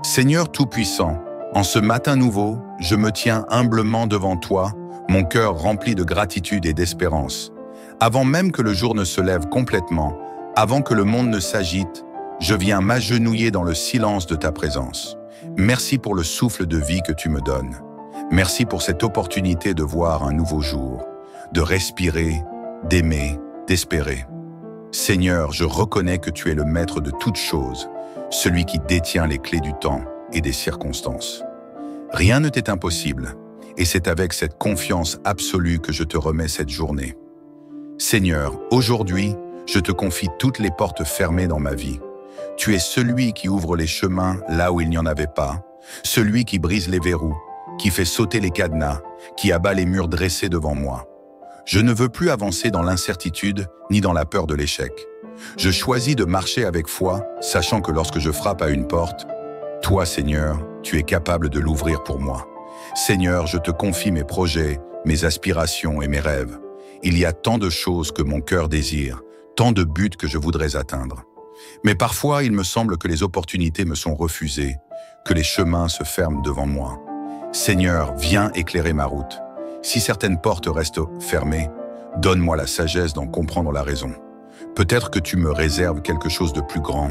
Seigneur Tout-Puissant, en ce matin nouveau, je me tiens humblement devant toi, mon cœur rempli de gratitude et d'espérance. Avant même que le jour ne se lève complètement, avant que le monde ne s'agite, je viens m'agenouiller dans le silence de ta présence. Merci pour le souffle de vie que tu me donnes. Merci pour cette opportunité de voir un nouveau jour, de respirer, d'aimer, d'espérer. Seigneur, je reconnais que tu es le maître de toutes choses, celui qui détient les clés du temps et des circonstances. Rien ne t'est impossible, et c'est avec cette confiance absolue que je te remets cette journée. Seigneur, aujourd'hui, je te confie toutes les portes fermées dans ma vie. Tu es celui qui ouvre les chemins là où il n'y en avait pas, celui qui brise les verrous, qui fait sauter les cadenas, qui abat les murs dressés devant moi. Je ne veux plus avancer dans l'incertitude ni dans la peur de l'échec. Je choisis de marcher avec foi, sachant que lorsque je frappe à une porte, toi, Seigneur, tu es capable de l'ouvrir pour moi. Seigneur, je te confie mes projets, mes aspirations et mes rêves. Il y a tant de choses que mon cœur désire, tant de buts que je voudrais atteindre. Mais parfois, il me semble que les opportunités me sont refusées, que les chemins se ferment devant moi. Seigneur, viens éclairer ma route. Si certaines portes restent fermées, donne-moi la sagesse d'en comprendre la raison. Peut-être que tu me réserves quelque chose de plus grand.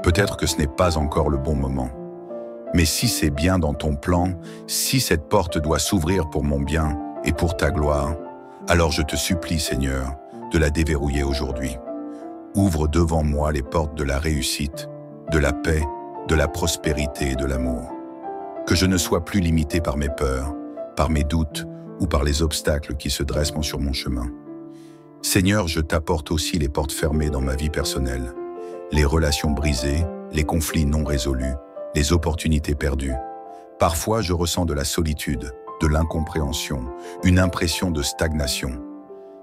Peut-être que ce n'est pas encore le bon moment. Mais si c'est bien dans ton plan, si cette porte doit s'ouvrir pour mon bien et pour ta gloire, alors je te supplie, Seigneur, de la déverrouiller aujourd'hui. Ouvre devant moi les portes de la réussite, de la paix, de la prospérité et de l'amour. Que je ne sois plus limité par mes peurs, par mes doutes ou par les obstacles qui se dressent sur mon chemin. Seigneur, je t'apporte aussi les portes fermées dans ma vie personnelle, les relations brisées, les conflits non résolus, les opportunités perdues. Parfois, je ressens de la solitude, de l'incompréhension, une impression de stagnation.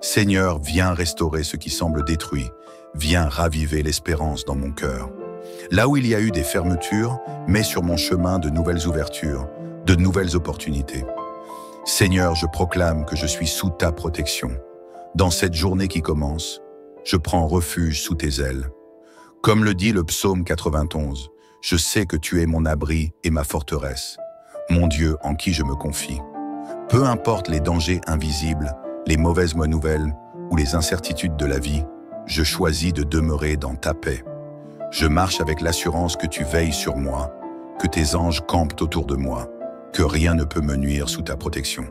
Seigneur, viens restaurer ce qui semble détruit, viens raviver l'espérance dans mon cœur. Là où il y a eu des fermetures, mets sur mon chemin de nouvelles ouvertures, de nouvelles opportunités. Seigneur, je proclame que je suis sous ta protection. Dans cette journée qui commence, je prends refuge sous tes ailes. Comme le dit le psaume 91, je sais que tu es mon abri et ma forteresse, mon Dieu en qui je me confie. Peu importe les dangers invisibles, les mauvaises nouvelles ou les incertitudes de la vie, je choisis de demeurer dans ta paix. Je marche avec l'assurance que tu veilles sur moi, que tes anges campent autour de moi, que rien ne peut me nuire sous ta protection.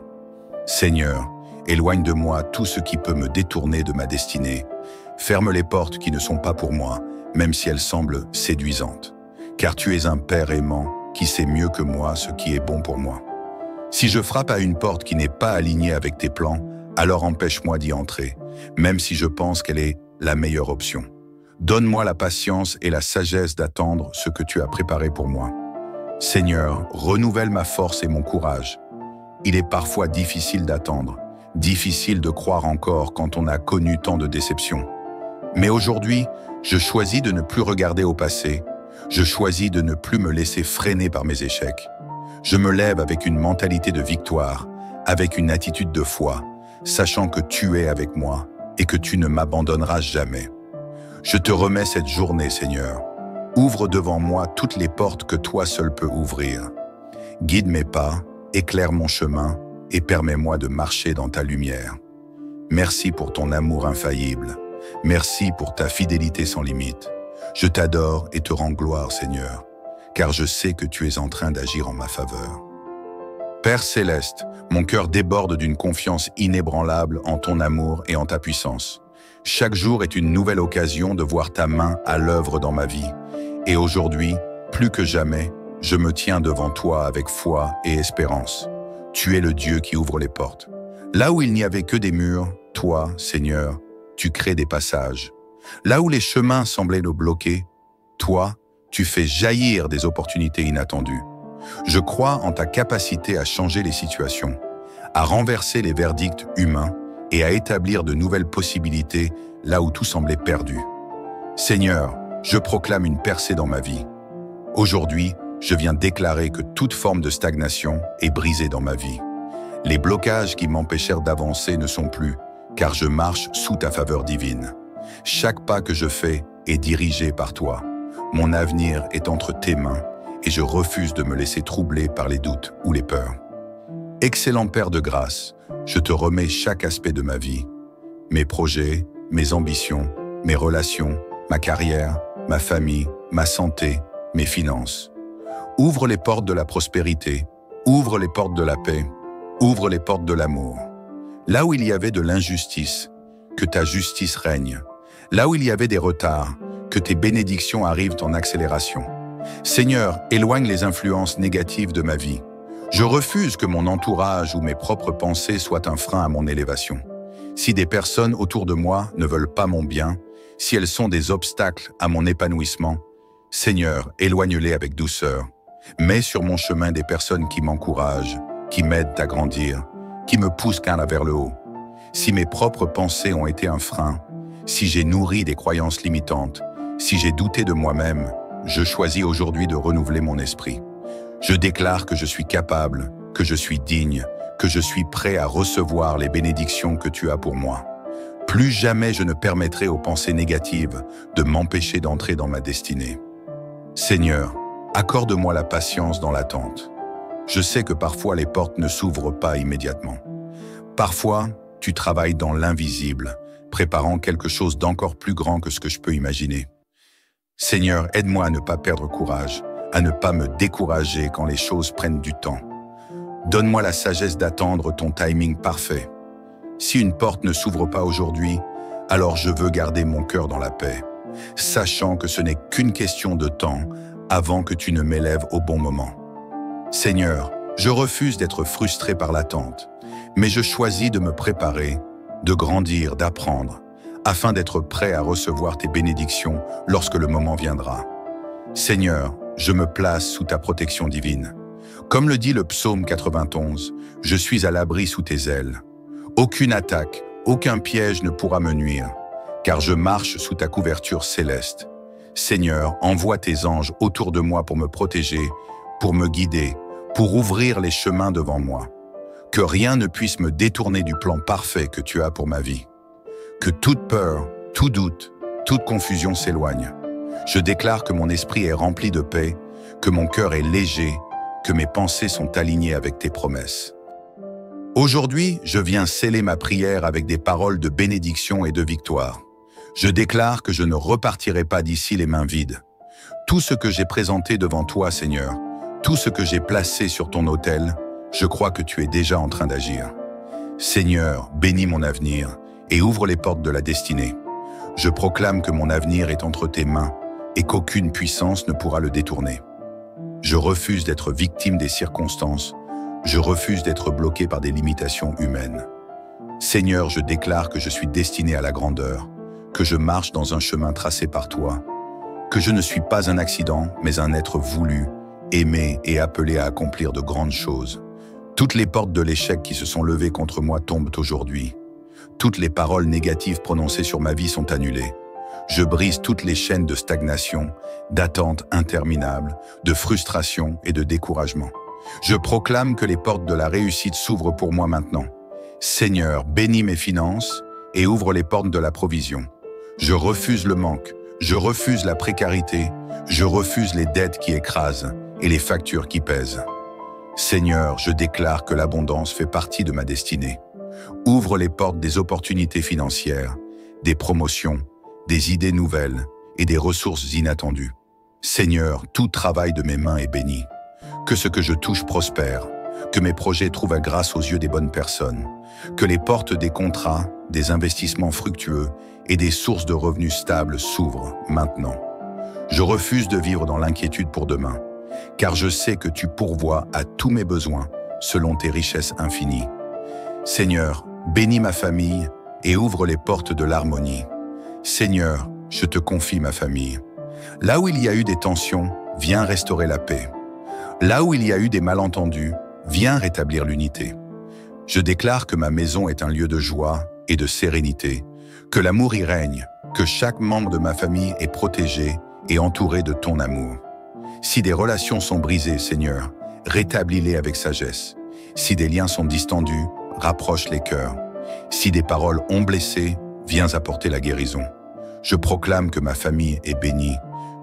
Seigneur, éloigne de moi tout ce qui peut me détourner de ma destinée. Ferme les portes qui ne sont pas pour moi, même si elles semblent séduisantes. Car tu es un Père aimant qui sait mieux que moi ce qui est bon pour moi. Si je frappe à une porte qui n'est pas alignée avec tes plans, alors empêche-moi d'y entrer, même si je pense qu'elle est la meilleure option. Donne-moi la patience et la sagesse d'attendre ce que tu as préparé pour moi. Seigneur, renouvelle ma force et mon courage. Il est parfois difficile d'attendre, difficile de croire encore quand on a connu tant de déceptions. Mais aujourd'hui, je choisis de ne plus regarder au passé. Je choisis de ne plus me laisser freiner par mes échecs. Je me lève avec une mentalité de victoire, avec une attitude de foi, sachant que tu es avec moi et que tu ne m'abandonneras jamais. Je te remets cette journée, Seigneur. Ouvre devant moi toutes les portes que toi seul peux ouvrir. Guide mes pas, éclaire mon chemin et permets-moi de marcher dans ta lumière. Merci pour ton amour infaillible. Merci pour ta fidélité sans limite. Je t'adore et te rends gloire, Seigneur, car je sais que tu es en train d'agir en ma faveur. Père céleste, mon cœur déborde d'une confiance inébranlable en ton amour et en ta puissance. Chaque jour est une nouvelle occasion de voir ta main à l'œuvre dans ma vie. Et aujourd'hui, plus que jamais, je me tiens devant toi avec foi et espérance. Tu es le Dieu qui ouvre les portes. Là où il n'y avait que des murs, toi, Seigneur, tu crées des passages. Là où les chemins semblaient nous bloquer, toi, tu fais jaillir des opportunités inattendues. Je crois en ta capacité à changer les situations, à renverser les verdicts humains et à établir de nouvelles possibilités là où tout semblait perdu. Seigneur, je proclame une percée dans ma vie. Aujourd'hui, je viens déclarer que toute forme de stagnation est brisée dans ma vie. Les blocages qui m'empêchèrent d'avancer ne sont plus, car je marche sous ta faveur divine. Chaque pas que je fais est dirigé par toi. Mon avenir est entre tes mains et je refuse de me laisser troubler par les doutes ou les peurs. Excellent Père de grâce, je te remets chaque aspect de ma vie, mes projets, mes ambitions, mes relations, ma carrière, ma famille, ma santé, mes finances. Ouvre les portes de la prospérité, ouvre les portes de la paix, ouvre les portes de l'amour. Là où il y avait de l'injustice, que ta justice règne. Là où il y avait des retards, que tes bénédictions arrivent en accélération. Seigneur, éloigne les influences négatives de ma vie. Je refuse que mon entourage ou mes propres pensées soient un frein à mon élévation. Si des personnes autour de moi ne veulent pas mon bien, si elles sont des obstacles à mon épanouissement, Seigneur, éloigne-les avec douceur. Mets sur mon chemin des personnes qui m'encouragent, qui m'aident à grandir, qui me poussent vers le haut. Si mes propres pensées ont été un frein, si j'ai nourri des croyances limitantes, si j'ai douté de moi-même, je choisis aujourd'hui de renouveler mon esprit. Je déclare que je suis capable, que je suis digne, que je suis prêt à recevoir les bénédictions que tu as pour moi. Plus jamais je ne permettrai aux pensées négatives de m'empêcher d'entrer dans ma destinée. Seigneur, accorde-moi la patience dans l'attente. Je sais que parfois les portes ne s'ouvrent pas immédiatement. Parfois, tu travailles dans l'invisible, préparant quelque chose d'encore plus grand que ce que je peux imaginer. Seigneur, aide-moi à ne pas perdre courage, à ne pas me décourager quand les choses prennent du temps. Donne-moi la sagesse d'attendre ton timing parfait. Si une porte ne s'ouvre pas aujourd'hui, alors je veux garder mon cœur dans la paix, sachant que ce n'est qu'une question de temps avant que tu ne m'élèves au bon moment. Seigneur, je refuse d'être frustré par l'attente, mais je choisis de me préparer, de grandir, d'apprendre, afin d'être prêt à recevoir tes bénédictions lorsque le moment viendra. Seigneur, je me place sous ta protection divine. Comme le dit le psaume 91, je suis à l'abri sous tes ailes. Aucune attaque, aucun piège ne pourra me nuire, car je marche sous ta couverture céleste. Seigneur, envoie tes anges autour de moi pour me protéger, pour me guider, pour ouvrir les chemins devant moi. Que rien ne puisse me détourner du plan parfait que tu as pour ma vie. Que toute peur, tout doute, toute confusion s'éloigne. Je déclare que mon esprit est rempli de paix, que mon cœur est léger, que mes pensées sont alignées avec tes promesses. Aujourd'hui, je viens sceller ma prière avec des paroles de bénédiction et de victoire. Je déclare que je ne repartirai pas d'ici les mains vides. Tout ce que j'ai présenté devant toi, Seigneur, tout ce que j'ai placé sur ton autel, je crois que tu es déjà en train d'agir. Seigneur, bénis mon avenir et ouvre les portes de la destinée. Je proclame que mon avenir est entre tes mains et qu'aucune puissance ne pourra le détourner. Je refuse d'être victime des circonstances. Je refuse d'être bloqué par des limitations humaines. Seigneur, je déclare que je suis destiné à la grandeur, que je marche dans un chemin tracé par toi, que je ne suis pas un accident, mais un être voulu, aimé et appelé à accomplir de grandes choses. Toutes les portes de l'échec qui se sont levées contre moi tombent aujourd'hui. Toutes les paroles négatives prononcées sur ma vie sont annulées. Je brise toutes les chaînes de stagnation, d'attente interminable, de frustration et de découragement. Je proclame que les portes de la réussite s'ouvrent pour moi maintenant. Seigneur, bénis mes finances et ouvre les portes de la provision. Je refuse le manque, je refuse la précarité, je refuse les dettes qui écrasent et les factures qui pèsent. Seigneur, je déclare que l'abondance fait partie de ma destinée. Ouvre les portes des opportunités financières, des promotions, des idées nouvelles et des ressources inattendues. Seigneur, tout travail de mes mains est béni. Que ce que je touche prospère, que mes projets trouvent grâce aux yeux des bonnes personnes, que les portes des contrats, des investissements fructueux et des sources de revenus stables s'ouvrent maintenant. Je refuse de vivre dans l'inquiétude pour demain, car je sais que tu pourvois à tous mes besoins selon tes richesses infinies. Seigneur, bénis ma famille et ouvre les portes de l'harmonie. Seigneur, je te confie ma famille. Là où il y a eu des tensions, viens restaurer la paix. Là où il y a eu des malentendus, viens rétablir l'unité. Je déclare que ma maison est un lieu de joie et de sérénité, que l'amour y règne, que chaque membre de ma famille est protégé et entouré de ton amour. Si des relations sont brisées, Seigneur, rétablis-les avec sagesse. Si des liens sont distendus, rapproche les cœurs. Si des paroles ont blessé, viens apporter la guérison. Je proclame que ma famille est bénie,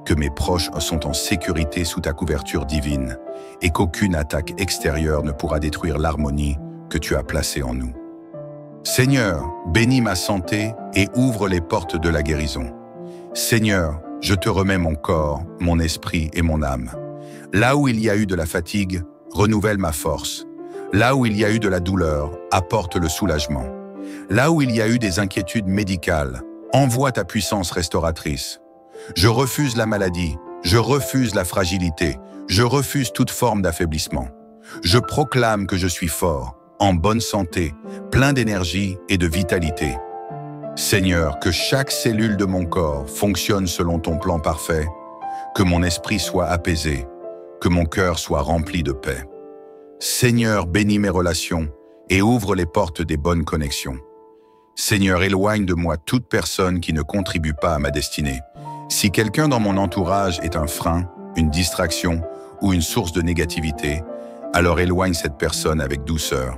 que mes proches sont en sécurité sous ta couverture divine et qu'aucune attaque extérieure ne pourra détruire l'harmonie que tu as placée en nous. Seigneur, bénis ma santé et ouvre les portes de la guérison. Seigneur, je te remets mon corps, mon esprit et mon âme. Là où il y a eu de la fatigue, renouvelle ma force. Là où il y a eu de la douleur, apporte le soulagement. Là où il y a eu des inquiétudes médicales, envoie ta puissance restauratrice. Je refuse la maladie, je refuse la fragilité, je refuse toute forme d'affaiblissement. Je proclame que je suis fort, en bonne santé, plein d'énergie et de vitalité. Seigneur, que chaque cellule de mon corps fonctionne selon ton plan parfait, que mon esprit soit apaisé, que mon cœur soit rempli de paix. Seigneur, bénis mes relations et ouvre les portes des bonnes connexions. Seigneur, éloigne de moi toute personne qui ne contribue pas à ma destinée. Si quelqu'un dans mon entourage est un frein, une distraction ou une source de négativité, alors éloigne cette personne avec douceur.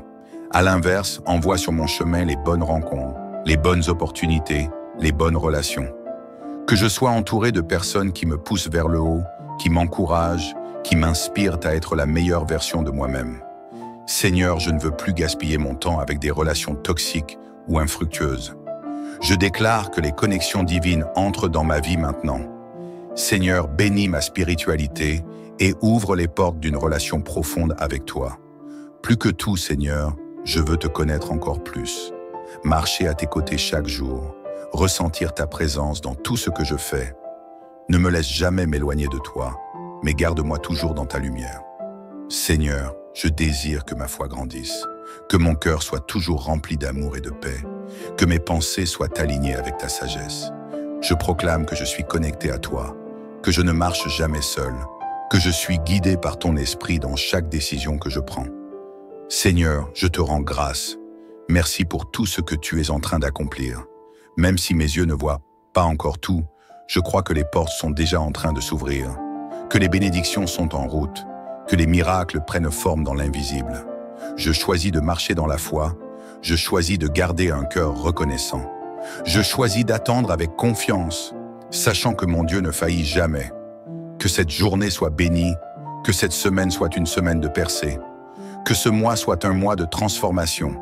À l'inverse, envoie sur mon chemin les bonnes rencontres, les bonnes opportunités, les bonnes relations. Que je sois entouré de personnes qui me poussent vers le haut, qui m'encouragent, qui m'inspirent à être la meilleure version de moi-même. Seigneur, je ne veux plus gaspiller mon temps avec des relations toxiques ou infructueuses. Je déclare que les connexions divines entrent dans ma vie maintenant. Seigneur, bénis ma spiritualité et ouvre les portes d'une relation profonde avec toi. Plus que tout, Seigneur, je veux te connaître encore plus. Marcher à tes côtés chaque jour, ressentir ta présence dans tout ce que je fais. Ne me laisse jamais m'éloigner de toi, mais garde-moi toujours dans ta lumière. Seigneur, je désire que ma foi grandisse, que mon cœur soit toujours rempli d'amour et de paix, que mes pensées soient alignées avec ta sagesse. Je proclame que je suis connecté à toi, que je ne marche jamais seul, que je suis guidé par ton esprit dans chaque décision que je prends. Seigneur, je te rends grâce. Merci pour tout ce que tu es en train d'accomplir. Même si mes yeux ne voient pas encore tout, je crois que les portes sont déjà en train de s'ouvrir, que les bénédictions sont en route, que les miracles prennent forme dans l'invisible. Je choisis de marcher dans la foi, je choisis de garder un cœur reconnaissant. Je choisis d'attendre avec confiance, sachant que mon Dieu ne faillit jamais. Que cette journée soit bénie, que cette semaine soit une semaine de percée, que ce mois soit un mois de transformation.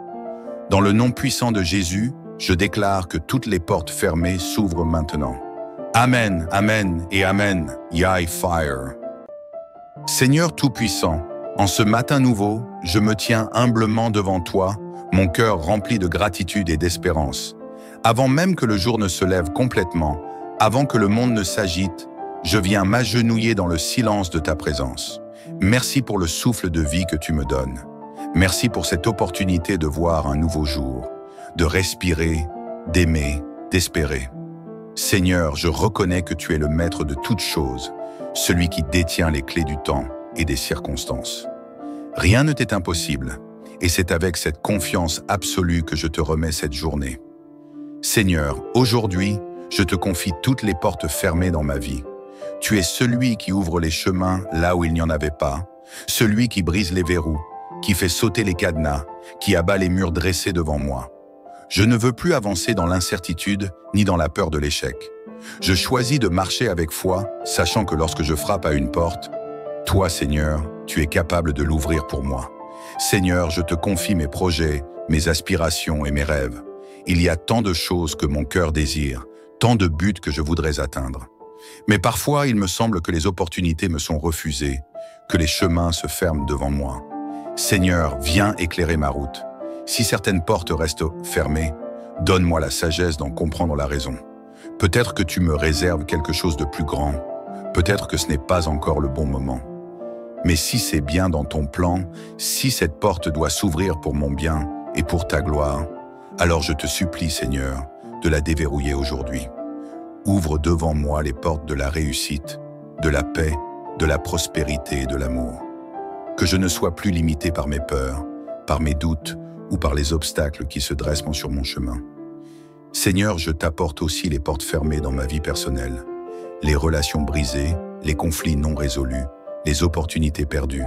Dans le nom puissant de Jésus, je déclare que toutes les portes fermées s'ouvrent maintenant. Amen, Amen et Amen, Yahweh Fire. Seigneur Tout-Puissant, en ce matin nouveau, je me tiens humblement devant toi, mon cœur rempli de gratitude et d'espérance. Avant même que le jour ne se lève complètement, avant que le monde ne s'agite, je viens m'agenouiller dans le silence de ta présence. Merci pour le souffle de vie que tu me donnes. Merci pour cette opportunité de voir un nouveau jour, de respirer, d'aimer, d'espérer. Seigneur, je reconnais que tu es le maître de toutes choses, celui qui détient les clés du temps et des circonstances. Rien ne t'est impossible, et c'est avec cette confiance absolue que je te remets cette journée. Seigneur, aujourd'hui, je te confie toutes les portes fermées dans ma vie. Tu es celui qui ouvre les chemins là où il n'y en avait pas, celui qui brise les verrous, qui fait sauter les cadenas, qui abat les murs dressés devant moi. Je ne veux plus avancer dans l'incertitude ni dans la peur de l'échec. Je choisis de marcher avec foi, sachant que lorsque je frappe à une porte, toi, Seigneur, tu es capable de l'ouvrir pour moi. Seigneur, je te confie mes projets, mes aspirations et mes rêves. Il y a tant de choses que mon cœur désire, tant de buts que je voudrais atteindre. Mais parfois, il me semble que les opportunités me sont refusées, que les chemins se ferment devant moi. Seigneur, viens éclairer ma route. Si certaines portes restent fermées, donne-moi la sagesse d'en comprendre la raison. Peut-être que tu me réserves quelque chose de plus grand. Peut-être que ce n'est pas encore le bon moment. Mais si c'est bien dans ton plan, si cette porte doit s'ouvrir pour mon bien et pour ta gloire, alors je te supplie, Seigneur, de la déverrouiller aujourd'hui. Ouvre devant moi les portes de la réussite, de la paix, de la prospérité et de l'amour. Que je ne sois plus limité par mes peurs, par mes doutes ou par les obstacles qui se dressent sur mon chemin. Seigneur, je t'apporte aussi les portes fermées dans ma vie personnelle, les relations brisées, les conflits non résolus, les opportunités perdues.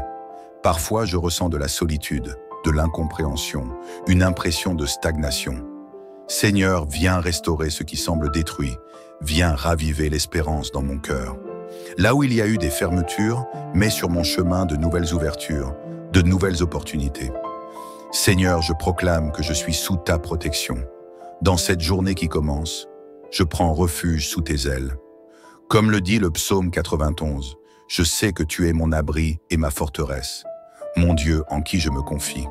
Parfois, je ressens de la solitude, de l'incompréhension, une impression de stagnation. Seigneur, viens restaurer ce qui semble détruit, viens raviver l'espérance dans mon cœur. Là où il y a eu des fermetures, mets sur mon chemin de nouvelles ouvertures, de nouvelles opportunités. Seigneur, je proclame que je suis sous ta protection. Dans cette journée qui commence, je prends refuge sous tes ailes. Comme le dit le psaume 91, je sais que tu es mon abri et ma forteresse, mon Dieu en qui je me confie.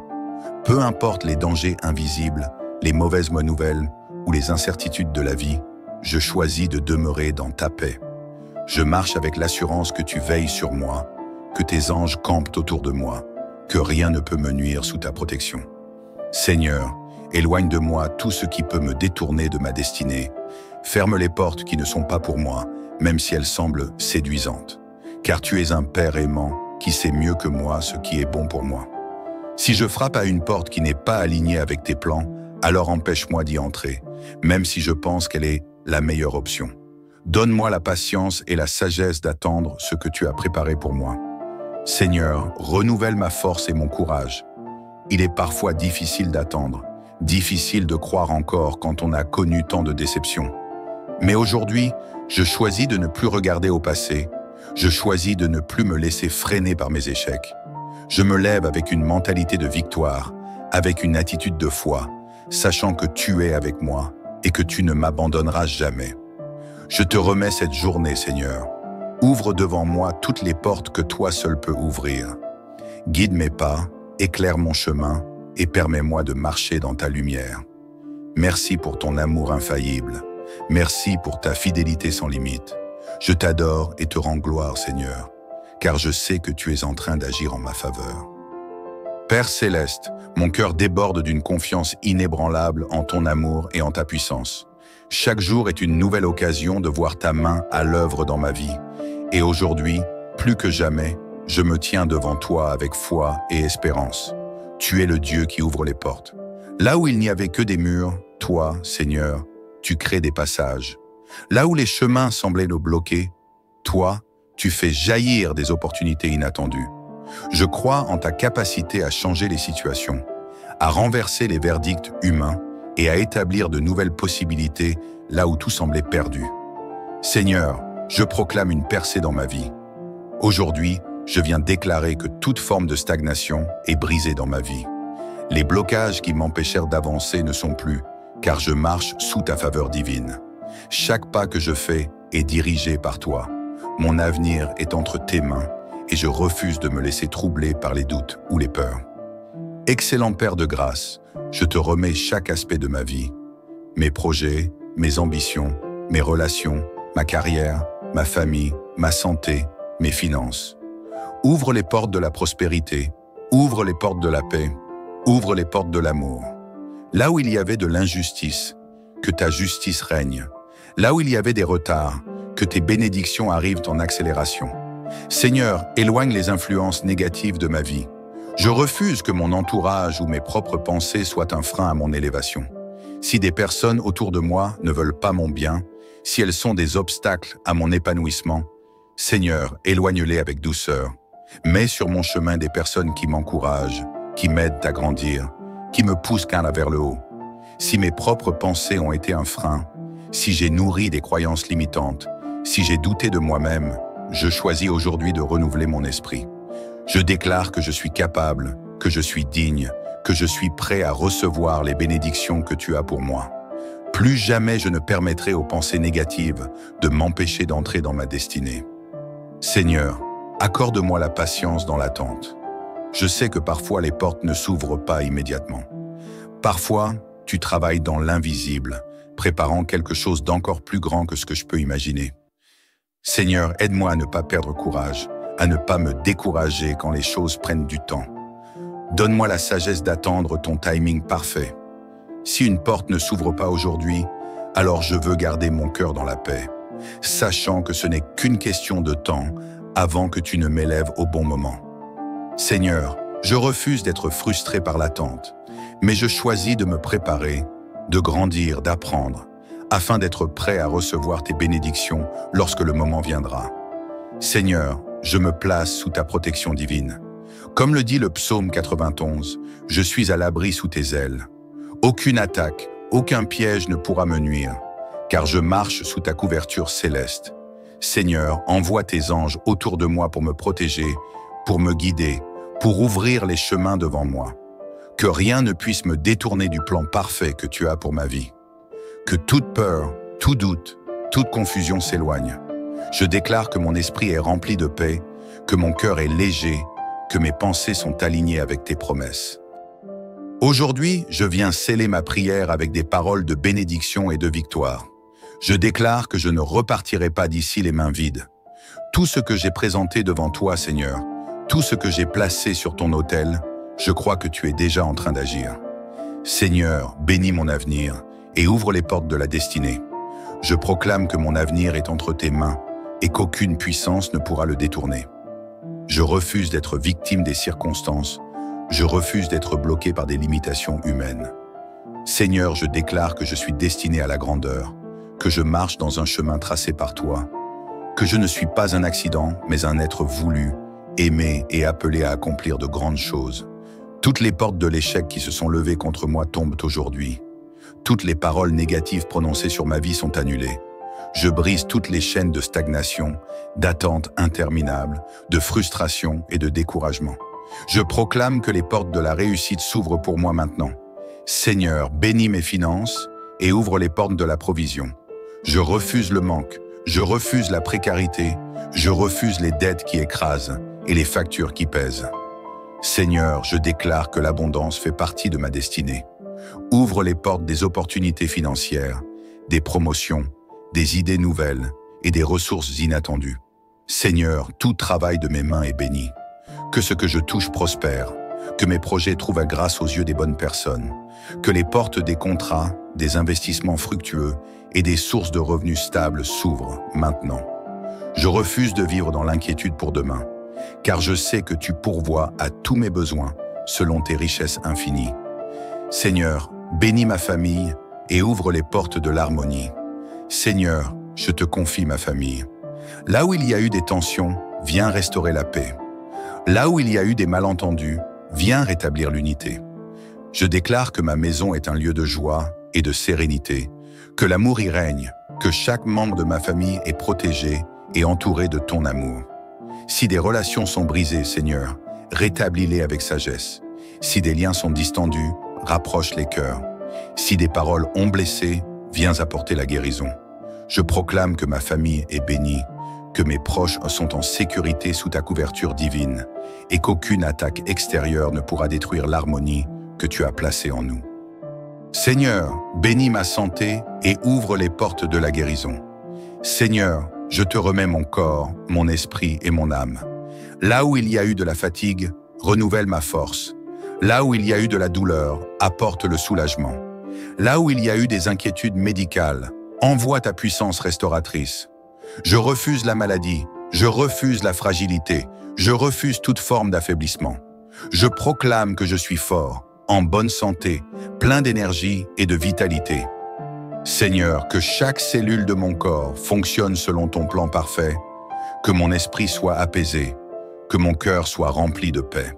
Peu importe les dangers invisibles, les mauvaises nouvelles ou les incertitudes de la vie, je choisis de demeurer dans ta paix. Je marche avec l'assurance que tu veilles sur moi, que tes anges campent autour de moi, que rien ne peut me nuire sous ta protection. Seigneur, éloigne de moi tout ce qui peut me détourner de ma destinée. Ferme les portes qui ne sont pas pour moi, même si elles semblent séduisantes. Car tu es un Père aimant qui sait mieux que moi ce qui est bon pour moi. Si je frappe à une porte qui n'est pas alignée avec tes plans, alors empêche-moi d'y entrer, même si je pense qu'elle est la meilleure option. Donne-moi la patience et la sagesse d'attendre ce que tu as préparé pour moi. Seigneur, renouvelle ma force et mon courage. Il est parfois difficile d'attendre, difficile de croire encore quand on a connu tant de déceptions. Mais aujourd'hui, je choisis de ne plus regarder au passé. Je choisis de ne plus me laisser freiner par mes échecs. Je me lève avec une mentalité de victoire, avec une attitude de foi, sachant que tu es avec moi et que tu ne m'abandonneras jamais. Je te remets cette journée, Seigneur. Ouvre devant moi toutes les portes que toi seul peux ouvrir. Guide mes pas, éclaire mon chemin et permets-moi de marcher dans ta lumière. Merci pour ton amour infaillible. Merci pour ta fidélité sans limite. Je t'adore et te rends gloire, Seigneur, car je sais que tu es en train d'agir en ma faveur. Père céleste, mon cœur déborde d'une confiance inébranlable en ton amour et en ta puissance. Chaque jour est une nouvelle occasion de voir ta main à l'œuvre dans ma vie. Et aujourd'hui, plus que jamais, je me tiens devant toi avec foi et espérance. Tu es le Dieu qui ouvre les portes. Là où il n'y avait que des murs, toi, Seigneur, tu crées des passages. Là où les chemins semblaient nous bloquer, toi, tu fais jaillir des opportunités inattendues. Je crois en ta capacité à changer les situations, à renverser les verdicts humains et à établir de nouvelles possibilités là où tout semblait perdu. Seigneur, je proclame une percée dans ma vie. Aujourd'hui, je viens déclarer que toute forme de stagnation est brisée dans ma vie. Les blocages qui m'empêchèrent d'avancer ne sont plus, car je marche sous ta faveur divine. Chaque pas que je fais est dirigé par toi. Mon avenir est entre tes mains et je refuse de me laisser troubler par les doutes ou les peurs. Excellent Père de grâce, je te remets chaque aspect de ma vie. Mes projets, mes ambitions, mes relations, ma carrière, ma famille, ma santé, mes finances. Ouvre les portes de la prospérité, ouvre les portes de la paix, ouvre les portes de l'amour. Là où il y avait de l'injustice, que ta justice règne. Là où il y avait des retards, que tes bénédictions arrivent en accélération. Seigneur, éloigne les influences négatives de ma vie. Je refuse que mon entourage ou mes propres pensées soient un frein à mon élévation. Si des personnes autour de moi ne veulent pas mon bien, si elles sont des obstacles à mon épanouissement, Seigneur, éloigne-les avec douceur. Mets sur mon chemin des personnes qui m'encouragent, qui m'aident à grandir, qui me poussent vers le haut. Si mes propres pensées ont été un frein, si j'ai nourri des croyances limitantes, si j'ai douté de moi-même, je choisis aujourd'hui de renouveler mon esprit. Je déclare que je suis capable, que je suis digne, que je suis prêt à recevoir les bénédictions que tu as pour moi. Plus jamais je ne permettrai aux pensées négatives de m'empêcher d'entrer dans ma destinée. Seigneur, accorde-moi la patience dans l'attente. Je sais que parfois les portes ne s'ouvrent pas immédiatement. Parfois, tu travailles dans l'invisible, préparant quelque chose d'encore plus grand que ce que je peux imaginer. Seigneur, aide-moi à ne pas perdre courage, à ne pas me décourager quand les choses prennent du temps. Donne-moi la sagesse d'attendre ton timing parfait. Si une porte ne s'ouvre pas aujourd'hui, alors je veux garder mon cœur dans la paix, sachant que ce n'est qu'une question de temps avant que tu ne m'élèves au bon moment. Seigneur, je refuse d'être frustré par l'attente, mais je choisis de me préparer, de grandir, d'apprendre, afin d'être prêt à recevoir tes bénédictions lorsque le moment viendra. Seigneur, je me place sous ta protection divine. Comme le dit le psaume 91, je suis à l'abri sous tes ailes. Aucune attaque, aucun piège ne pourra me nuire, car je marche sous ta couverture céleste. Seigneur, envoie tes anges autour de moi pour me protéger, pour me guider, pour ouvrir les chemins devant moi. Que rien ne puisse me détourner du plan parfait que tu as pour ma vie. Que toute peur, tout doute, toute confusion s'éloigne. Je déclare que mon esprit est rempli de paix, que mon cœur est léger, que mes pensées sont alignées avec tes promesses. Aujourd'hui, je viens sceller ma prière avec des paroles de bénédiction et de victoire. Je déclare que je ne repartirai pas d'ici les mains vides. Tout ce que j'ai présenté devant toi, Seigneur, tout ce que j'ai placé sur ton autel, je crois que tu es déjà en train d'agir. Seigneur, bénis mon avenir et ouvre les portes de la destinée. Je proclame que mon avenir est entre tes mains et qu'aucune puissance ne pourra le détourner. Je refuse d'être victime des circonstances. Je refuse d'être bloqué par des limitations humaines. Seigneur, je déclare que je suis destiné à la grandeur, que je marche dans un chemin tracé par toi, que je ne suis pas un accident, mais un être voulu, aimé et appelé à accomplir de grandes choses. Toutes les portes de l'échec qui se sont levées contre moi tombent aujourd'hui. Toutes les paroles négatives prononcées sur ma vie sont annulées. Je brise toutes les chaînes de stagnation, d'attente interminable, de frustration et de découragement. Je proclame que les portes de la réussite s'ouvrent pour moi maintenant. Seigneur, bénis mes finances et ouvre les portes de la provision. Je refuse le manque, je refuse la précarité, je refuse les dettes qui écrasent et les factures qui pèsent. Seigneur, je déclare que l'abondance fait partie de ma destinée. Ouvre les portes des opportunités financières, des promotions, des idées nouvelles et des ressources inattendues. Seigneur, tout travail de mes mains est béni. Que ce que je touche prospère, que mes projets trouvent grâce aux yeux des bonnes personnes, que les portes des contrats, des investissements fructueux et des sources de revenus stables s'ouvrent maintenant. Je refuse de vivre dans l'inquiétude pour demain, car je sais que tu pourvois à tous mes besoins selon tes richesses infinies. Seigneur, bénis ma famille et ouvre les portes de l'harmonie. Seigneur, je te confie ma famille. Là où il y a eu des tensions, viens restaurer la paix. Là où il y a eu des malentendus, viens rétablir l'unité. Je déclare que ma maison est un lieu de joie et de sérénité, que l'amour y règne, que chaque membre de ma famille est protégé et entouré de ton amour. Si des relations sont brisées, Seigneur, rétablis-les avec sagesse. Si des liens sont distendus, rapproche les cœurs. Si des paroles ont blessé, viens apporter la guérison. Je proclame que ma famille est bénie, que mes proches sont en sécurité sous ta couverture divine et qu'aucune attaque extérieure ne pourra détruire l'harmonie que tu as placée en nous. Seigneur, bénis ma santé et ouvre les portes de la guérison. Seigneur, je te remets mon corps, mon esprit et mon âme. Là où il y a eu de la fatigue, renouvelle ma force. Là où il y a eu de la douleur, apporte le soulagement. Là où il y a eu des inquiétudes médicales, envoie ta puissance restauratrice. Je refuse la maladie, je refuse la fragilité, je refuse toute forme d'affaiblissement. Je proclame que je suis fort, en bonne santé, plein d'énergie et de vitalité. Seigneur, que chaque cellule de mon corps fonctionne selon ton plan parfait, que mon esprit soit apaisé, que mon cœur soit rempli de paix.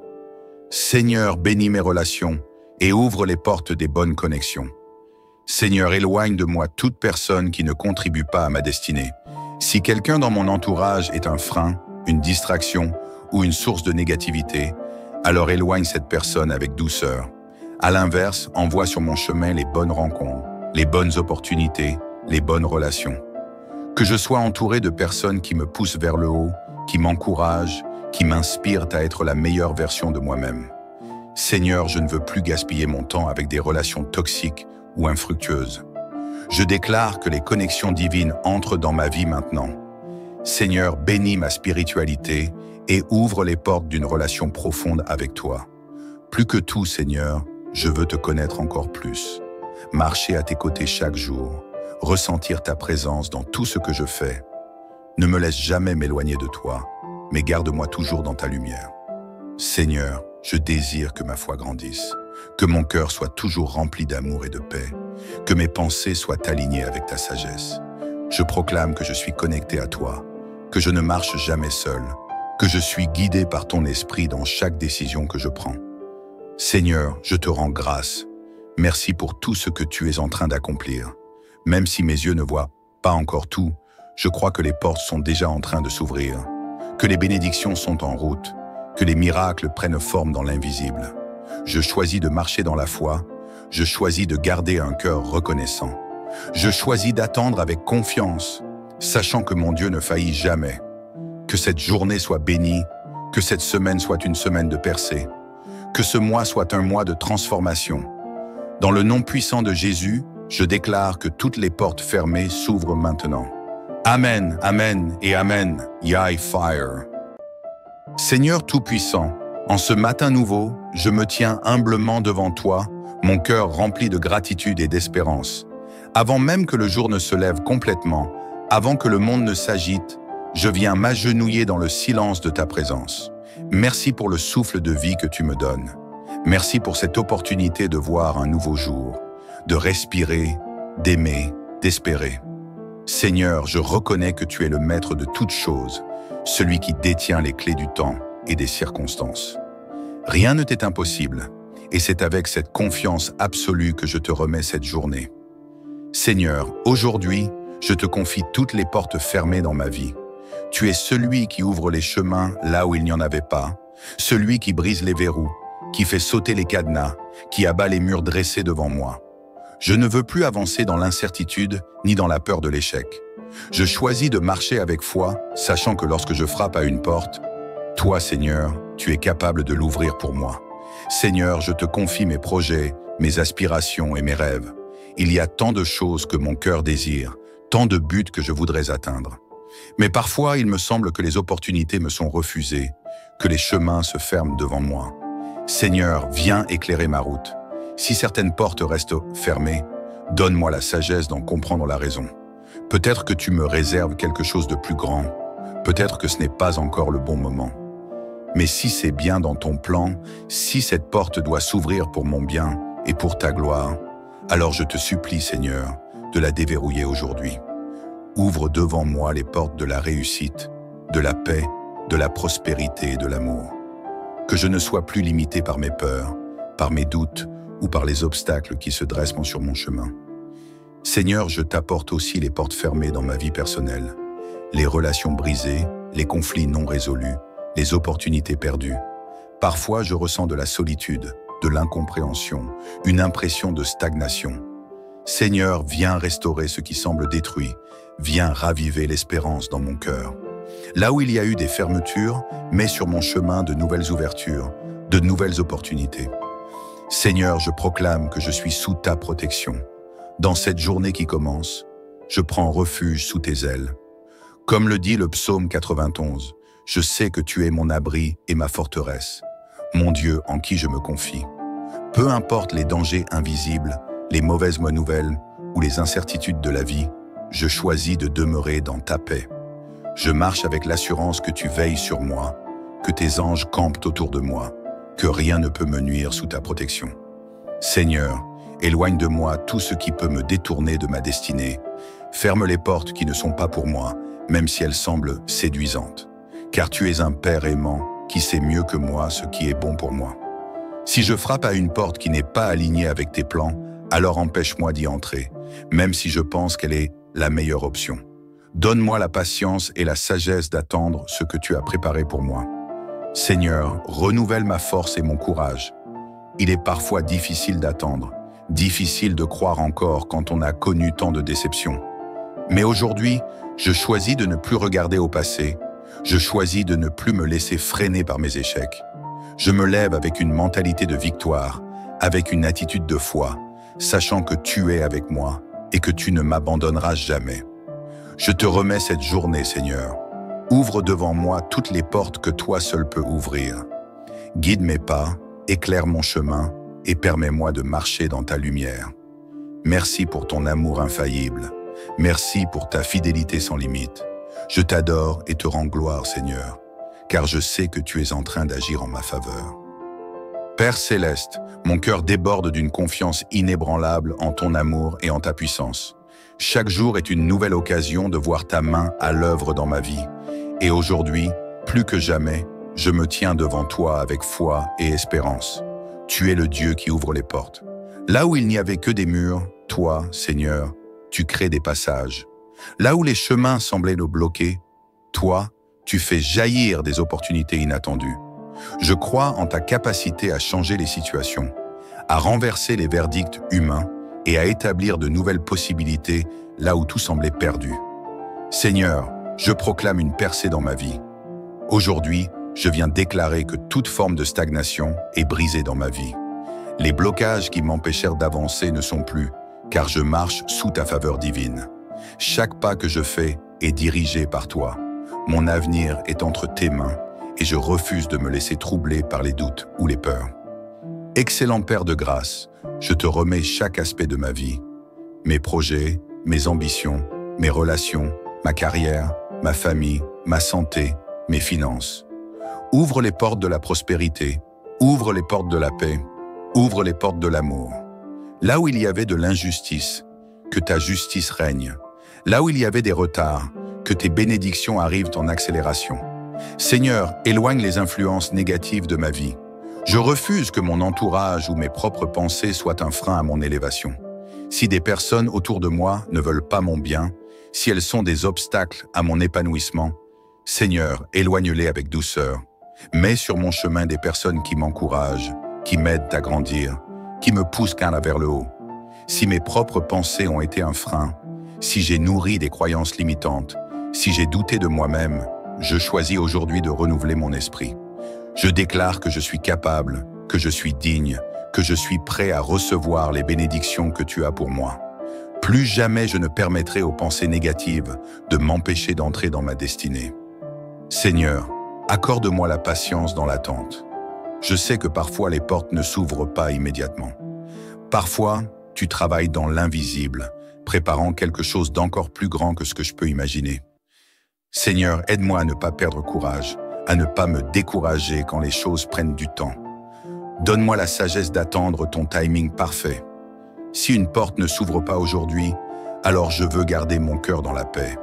Seigneur, bénis mes relations et ouvre les portes des bonnes connexions. Seigneur, éloigne de moi toute personne qui ne contribue pas à ma destinée. Si quelqu'un dans mon entourage est un frein, une distraction ou une source de négativité, alors éloigne cette personne avec douceur. À l'inverse, envoie sur mon chemin les bonnes rencontres, les bonnes opportunités, les bonnes relations. Que je sois entouré de personnes qui me poussent vers le haut, qui m'encouragent, qui m'inspirent à être la meilleure version de moi-même. Seigneur, je ne veux plus gaspiller mon temps avec des relations toxiques ou infructueuses. Je déclare que les connexions divines entrent dans ma vie maintenant. Seigneur, bénis ma spiritualité et ouvre les portes d'une relation profonde avec toi. Plus que tout, Seigneur, je veux te connaître encore plus. Marcher à tes côtés chaque jour, ressentir ta présence dans tout ce que je fais. Ne me laisse jamais m'éloigner de toi, mais garde-moi toujours dans ta lumière. Seigneur, je désire que ma foi grandisse, que mon cœur soit toujours rempli d'amour et de paix, que mes pensées soient alignées avec ta sagesse. Je proclame que je suis connecté à toi, que je ne marche jamais seul, que je suis guidé par ton esprit dans chaque décision que je prends. Seigneur, je te rends grâce. Merci pour tout ce que tu es en train d'accomplir. Même si mes yeux ne voient pas encore tout, je crois que les portes sont déjà en train de s'ouvrir, que les bénédictions sont en route, que les miracles prennent forme dans l'invisible. Je choisis de marcher dans la foi, je choisis de garder un cœur reconnaissant. Je choisis d'attendre avec confiance, sachant que mon Dieu ne faillit jamais. Que cette journée soit bénie, que cette semaine soit une semaine de percée, que ce mois soit un mois de transformation. Dans le nom puissant de Jésus, je déclare que toutes les portes fermées s'ouvrent maintenant. Amen, Amen et Amen, Yahweh Fire. Seigneur Tout-Puissant, en ce matin nouveau, je me tiens humblement devant toi, mon cœur rempli de gratitude et d'espérance. Avant même que le jour ne se lève complètement, avant que le monde ne s'agite, je viens m'agenouiller dans le silence de ta présence. Merci pour le souffle de vie que tu me donnes. Merci pour cette opportunité de voir un nouveau jour, de respirer, d'aimer, d'espérer. Seigneur, je reconnais que tu es le maître de toutes choses, celui qui détient les clés du temps et des circonstances. Rien ne t'est impossible, et c'est avec cette confiance absolue que je te remets cette journée. Seigneur, aujourd'hui, je te confie toutes les portes fermées dans ma vie. Tu es celui qui ouvre les chemins là où il n'y en avait pas, celui qui brise les verrous, qui fait sauter les cadenas, qui abat les murs dressés devant moi. Je ne veux plus avancer dans l'incertitude ni dans la peur de l'échec. Je choisis de marcher avec foi, sachant que lorsque je frappe à une porte, toi, Seigneur, tu es capable de l'ouvrir pour moi. Seigneur, je te confie mes projets, mes aspirations et mes rêves. Il y a tant de choses que mon cœur désire, tant de buts que je voudrais atteindre. Mais parfois, il me semble que les opportunités me sont refusées, que les chemins se ferment devant moi. Seigneur, viens éclairer ma route. Si certaines portes restent fermées, donne-moi la sagesse d'en comprendre la raison. Peut-être que tu me réserves quelque chose de plus grand. Peut-être que ce n'est pas encore le bon moment. Mais si c'est bien dans ton plan, si cette porte doit s'ouvrir pour mon bien et pour ta gloire, alors je te supplie, Seigneur, de la déverrouiller aujourd'hui. Ouvre devant moi les portes de la réussite, de la paix, de la prospérité et de l'amour. Que je ne sois plus limité par mes peurs, par mes doutes ou par les obstacles qui se dressent sur mon chemin. Seigneur, je t'apporte aussi les portes fermées dans ma vie personnelle, les relations brisées, les conflits non résolus, les opportunités perdues. Parfois, je ressens de la solitude, de l'incompréhension, une impression de stagnation. Seigneur, viens restaurer ce qui semble détruit, viens raviver l'espérance dans mon cœur. Là où il y a eu des fermetures, mets sur mon chemin de nouvelles ouvertures, de nouvelles opportunités. Seigneur, je proclame que je suis sous ta protection. Dans cette journée qui commence, je prends refuge sous tes ailes. Comme le dit le psaume 91, je sais que tu es mon abri et ma forteresse, mon Dieu en qui je me confie. Peu importe les dangers invisibles, les mauvaises nouvelles ou les incertitudes de la vie, je choisis de demeurer dans ta paix. Je marche avec l'assurance que tu veilles sur moi, que tes anges campent autour de moi, que rien ne peut me nuire sous ta protection. Seigneur, éloigne de moi tout ce qui peut me détourner de ma destinée. Ferme les portes qui ne sont pas pour moi, même si elles semblent séduisantes. Car tu es un Père aimant qui sait mieux que moi ce qui est bon pour moi. Si je frappe à une porte qui n'est pas alignée avec tes plans, alors empêche-moi d'y entrer, même si je pense qu'elle est la meilleure option. Donne-moi la patience et la sagesse d'attendre ce que tu as préparé pour moi. Seigneur, renouvelle ma force et mon courage. Il est parfois difficile d'attendre, difficile de croire encore quand on a connu tant de déceptions. Mais aujourd'hui, je choisis de ne plus regarder au passé. Je choisis de ne plus me laisser freiner par mes échecs. Je me lève avec une mentalité de victoire, avec une attitude de foi, sachant que tu es avec moi et que tu ne m'abandonneras jamais. Je te remets cette journée, Seigneur. Ouvre devant moi toutes les portes que toi seul peux ouvrir. Guide mes pas, éclaire mon chemin et permets-moi de marcher dans ta lumière. Merci pour ton amour infaillible. Merci pour ta fidélité sans limite. Je t'adore et te rends gloire, Seigneur, car je sais que tu es en train d'agir en ma faveur. Père céleste, mon cœur déborde d'une confiance inébranlable en ton amour et en ta puissance. Chaque jour est une nouvelle occasion de voir ta main à l'œuvre dans ma vie. Et aujourd'hui, plus que jamais, je me tiens devant toi avec foi et espérance. Tu es le Dieu qui ouvre les portes. Là où il n'y avait que des murs, toi, Seigneur, tu crées des passages. Là où les chemins semblaient nous bloquer, toi, tu fais jaillir des opportunités inattendues. Je crois en ta capacité à changer les situations, à renverser les verdicts humains et à établir de nouvelles possibilités là où tout semblait perdu. Seigneur, je proclame une percée dans ma vie. Aujourd'hui, je viens déclarer que toute forme de stagnation est brisée dans ma vie. Les blocages qui m'empêchèrent d'avancer ne sont plus, car je marche sous ta faveur divine. Chaque pas que je fais est dirigé par toi. Mon avenir est entre tes mains et je refuse de me laisser troubler par les doutes ou les peurs. Excellent Père de grâce, je te remets chaque aspect de ma vie. Mes projets, mes ambitions, mes relations, ma carrière, ma famille, ma santé, mes finances. Ouvre les portes de la prospérité, ouvre les portes de la paix, ouvre les portes de l'amour. Là où il y avait de l'injustice, que ta justice règne. Là où il y avait des retards, que tes bénédictions arrivent en accélération. Seigneur, éloigne les influences négatives de ma vie. Je refuse que mon entourage ou mes propres pensées soient un frein à mon élévation. Si des personnes autour de moi ne veulent pas mon bien, si elles sont des obstacles à mon épanouissement, Seigneur, éloigne-les avec douceur. Mets sur mon chemin des personnes qui m'encouragent, qui m'aident à grandir, qui me poussent vers le haut. Si mes propres pensées ont été un frein, si j'ai nourri des croyances limitantes, si j'ai douté de moi-même, je choisis aujourd'hui de renouveler mon esprit. Je déclare que je suis capable, que je suis digne, que je suis prêt à recevoir les bénédictions que tu as pour moi. Plus jamais je ne permettrai aux pensées négatives de m'empêcher d'entrer dans ma destinée. Seigneur, accorde-moi la patience dans l'attente. Je sais que parfois les portes ne s'ouvrent pas immédiatement. Parfois, tu travailles dans l'invisible, préparant quelque chose d'encore plus grand que ce que je peux imaginer. Seigneur, aide-moi à ne pas perdre courage, à ne pas me décourager quand les choses prennent du temps. Donne-moi la sagesse d'attendre ton timing parfait. Si une porte ne s'ouvre pas aujourd'hui, alors je veux garder mon cœur dans la paix,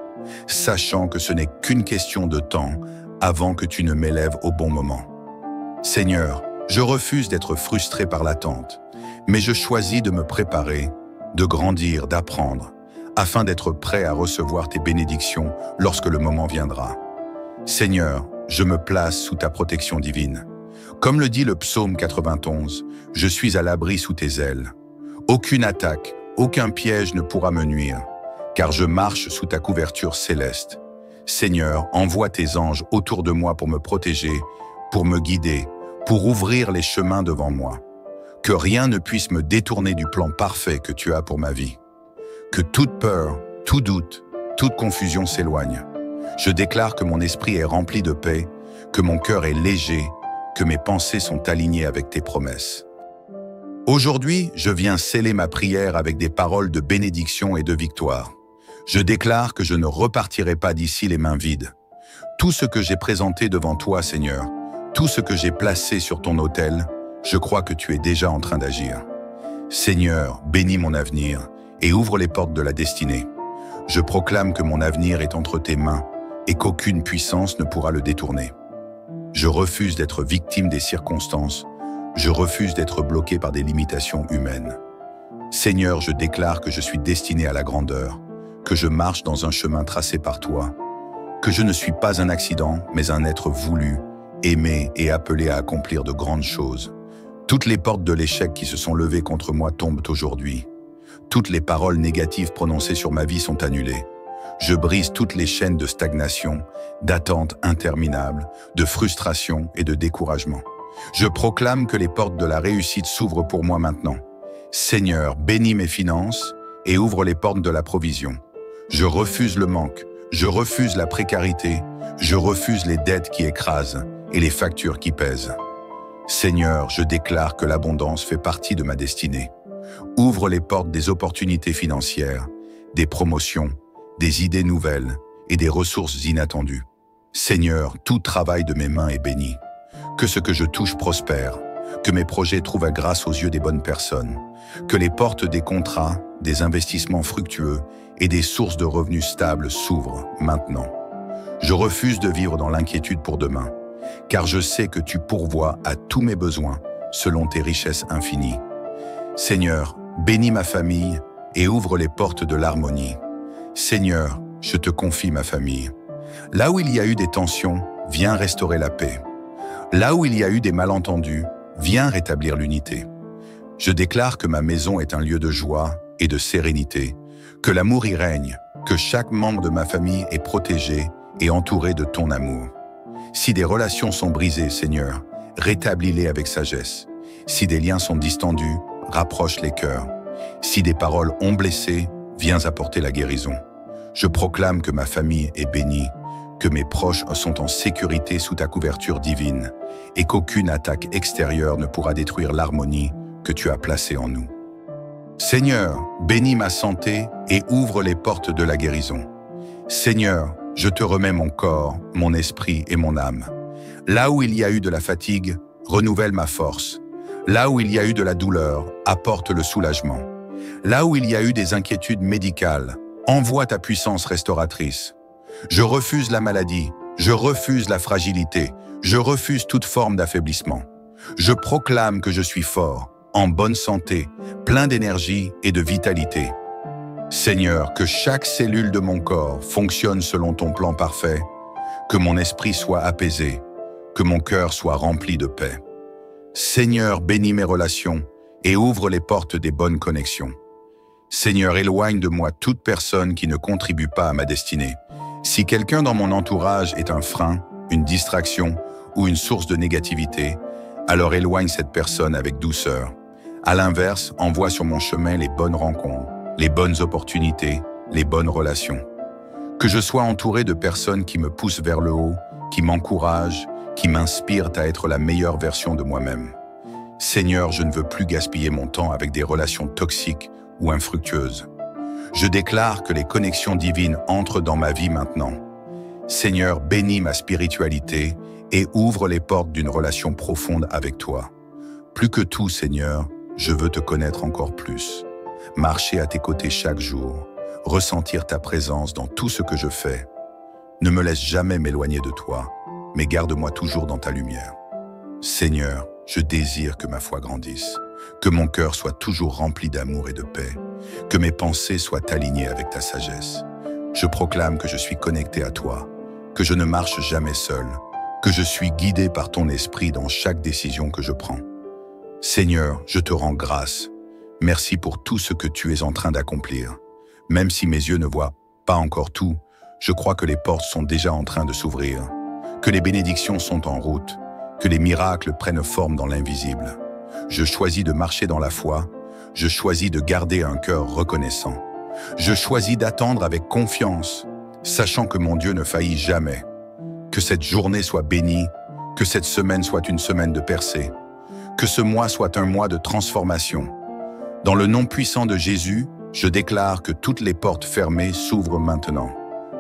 sachant que ce n'est qu'une question de temps avant que tu ne m'élèves au bon moment. Seigneur, je refuse d'être frustré par l'attente, mais je choisis de me préparer, de grandir, d'apprendre, afin d'être prêt à recevoir tes bénédictions lorsque le moment viendra. Seigneur, je me place sous ta protection divine. Comme le dit le psaume 91, je suis à l'abri sous tes ailes. Aucune attaque, aucun piège ne pourra me nuire, car je marche sous ta couverture céleste. Seigneur, envoie tes anges autour de moi pour me protéger, pour me guider, pour ouvrir les chemins devant moi. Que rien ne puisse me détourner du plan parfait que tu as pour ma vie. Que toute peur, tout doute, toute confusion s'éloigne. Je déclare que mon esprit est rempli de paix, que mon cœur est léger, que mes pensées sont alignées avec tes promesses. Aujourd'hui, je viens sceller ma prière avec des paroles de bénédiction et de victoire. Je déclare que je ne repartirai pas d'ici les mains vides. Tout ce que j'ai présenté devant toi, Seigneur, tout ce que j'ai placé sur ton autel, je crois que tu es déjà en train d'agir. Seigneur, bénis mon avenir et ouvre les portes de la destinée. Je proclame que mon avenir est entre tes mains et qu'aucune puissance ne pourra le détourner. Je refuse d'être victime des circonstances. Je refuse d'être bloqué par des limitations humaines. Seigneur, je déclare que je suis destiné à la grandeur, que je marche dans un chemin tracé par toi, que je ne suis pas un accident, mais un être voulu, aimé et appelé à accomplir de grandes choses. Toutes les portes de l'échec qui se sont levées contre moi tombent aujourd'hui. Toutes les paroles négatives prononcées sur ma vie sont annulées. Je brise toutes les chaînes de stagnation, d'attente interminable, de frustration et de découragement. Je proclame que les portes de la réussite s'ouvrent pour moi maintenant. Seigneur, bénis mes finances et ouvre les portes de la provision. Je refuse le manque, je refuse la précarité, je refuse les dettes qui écrasent et les factures qui pèsent. Seigneur, je déclare que l'abondance fait partie de ma destinée. Ouvre les portes des opportunités financières, des promotions, des idées nouvelles et des ressources inattendues. Seigneur, tout travail de mes mains est béni. Que ce que je touche prospère, que mes projets trouvent grâce aux yeux des bonnes personnes, que les portes des contrats, des investissements fructueux et des sources de revenus stables s'ouvrent maintenant. Je refuse de vivre dans l'inquiétude pour demain, car je sais que tu pourvois à tous mes besoins selon tes richesses infinies. Seigneur, bénis ma famille et ouvre les portes de l'harmonie. Seigneur, je te confie ma famille. Là où il y a eu des tensions, viens restaurer la paix. Là où il y a eu des malentendus, viens rétablir l'unité. Je déclare que ma maison est un lieu de joie et de sérénité, que l'amour y règne, que chaque membre de ma famille est protégé et entouré de ton amour. Si des relations sont brisées, Seigneur, rétablis-les avec sagesse. Si des liens sont distendus, rapproche les cœurs. Si des paroles ont blessé, viens apporter la guérison. Je proclame que ma famille est bénie, que mes proches sont en sécurité sous ta couverture divine et qu'aucune attaque extérieure ne pourra détruire l'harmonie que tu as placée en nous. Seigneur, bénis ma santé et ouvre les portes de la guérison. Seigneur, je te remets mon corps, mon esprit et mon âme. Là où il y a eu de la fatigue, renouvelle ma force. Là où il y a eu de la douleur, apporte le soulagement. Là où il y a eu des inquiétudes médicales, envoie ta puissance restauratrice. Je refuse la maladie, je refuse la fragilité, je refuse toute forme d'affaiblissement. Je proclame que je suis fort, en bonne santé, plein d'énergie et de vitalité. Seigneur, que chaque cellule de mon corps fonctionne selon ton plan parfait, que mon esprit soit apaisé, que mon cœur soit rempli de paix. Seigneur, bénis mes relations et ouvre les portes des bonnes connexions. Seigneur, éloigne de moi toute personne qui ne contribue pas à ma destinée. Si quelqu'un dans mon entourage est un frein, une distraction ou une source de négativité, alors éloigne cette personne avec douceur. À l'inverse, envoie sur mon chemin les bonnes rencontres, les bonnes opportunités, les bonnes relations. Que je sois entouré de personnes qui me poussent vers le haut, qui m'encouragent, qui m'inspirent à être la meilleure version de moi-même. Seigneur, je ne veux plus gaspiller mon temps avec des relations toxiques ou infructueuses. Je déclare que les connexions divines entrent dans ma vie maintenant. Seigneur, bénis ma spiritualité et ouvre les portes d'une relation profonde avec toi. Plus que tout, Seigneur, je veux te connaître encore plus. Marcher à tes côtés chaque jour, ressentir ta présence dans tout ce que je fais. Ne me laisse jamais m'éloigner de toi, mais garde-moi toujours dans ta lumière. Seigneur, je désire que ma foi grandisse, que mon cœur soit toujours rempli d'amour et de paix, que mes pensées soient alignées avec ta sagesse. Je proclame que je suis connecté à toi, que je ne marche jamais seul, que je suis guidé par ton esprit dans chaque décision que je prends. Seigneur, je te rends grâce. Merci pour tout ce que tu es en train d'accomplir. Même si mes yeux ne voient pas encore tout, je crois que les portes sont déjà en train de s'ouvrir, que les bénédictions sont en route, que les miracles prennent forme dans l'invisible. Je choisis de marcher dans la foi, je choisis de garder un cœur reconnaissant. Je choisis d'attendre avec confiance, sachant que mon Dieu ne faillit jamais. Que cette journée soit bénie, que cette semaine soit une semaine de percée, que ce mois soit un mois de transformation. Dans le nom puissant de Jésus, je déclare que toutes les portes fermées s'ouvrent maintenant.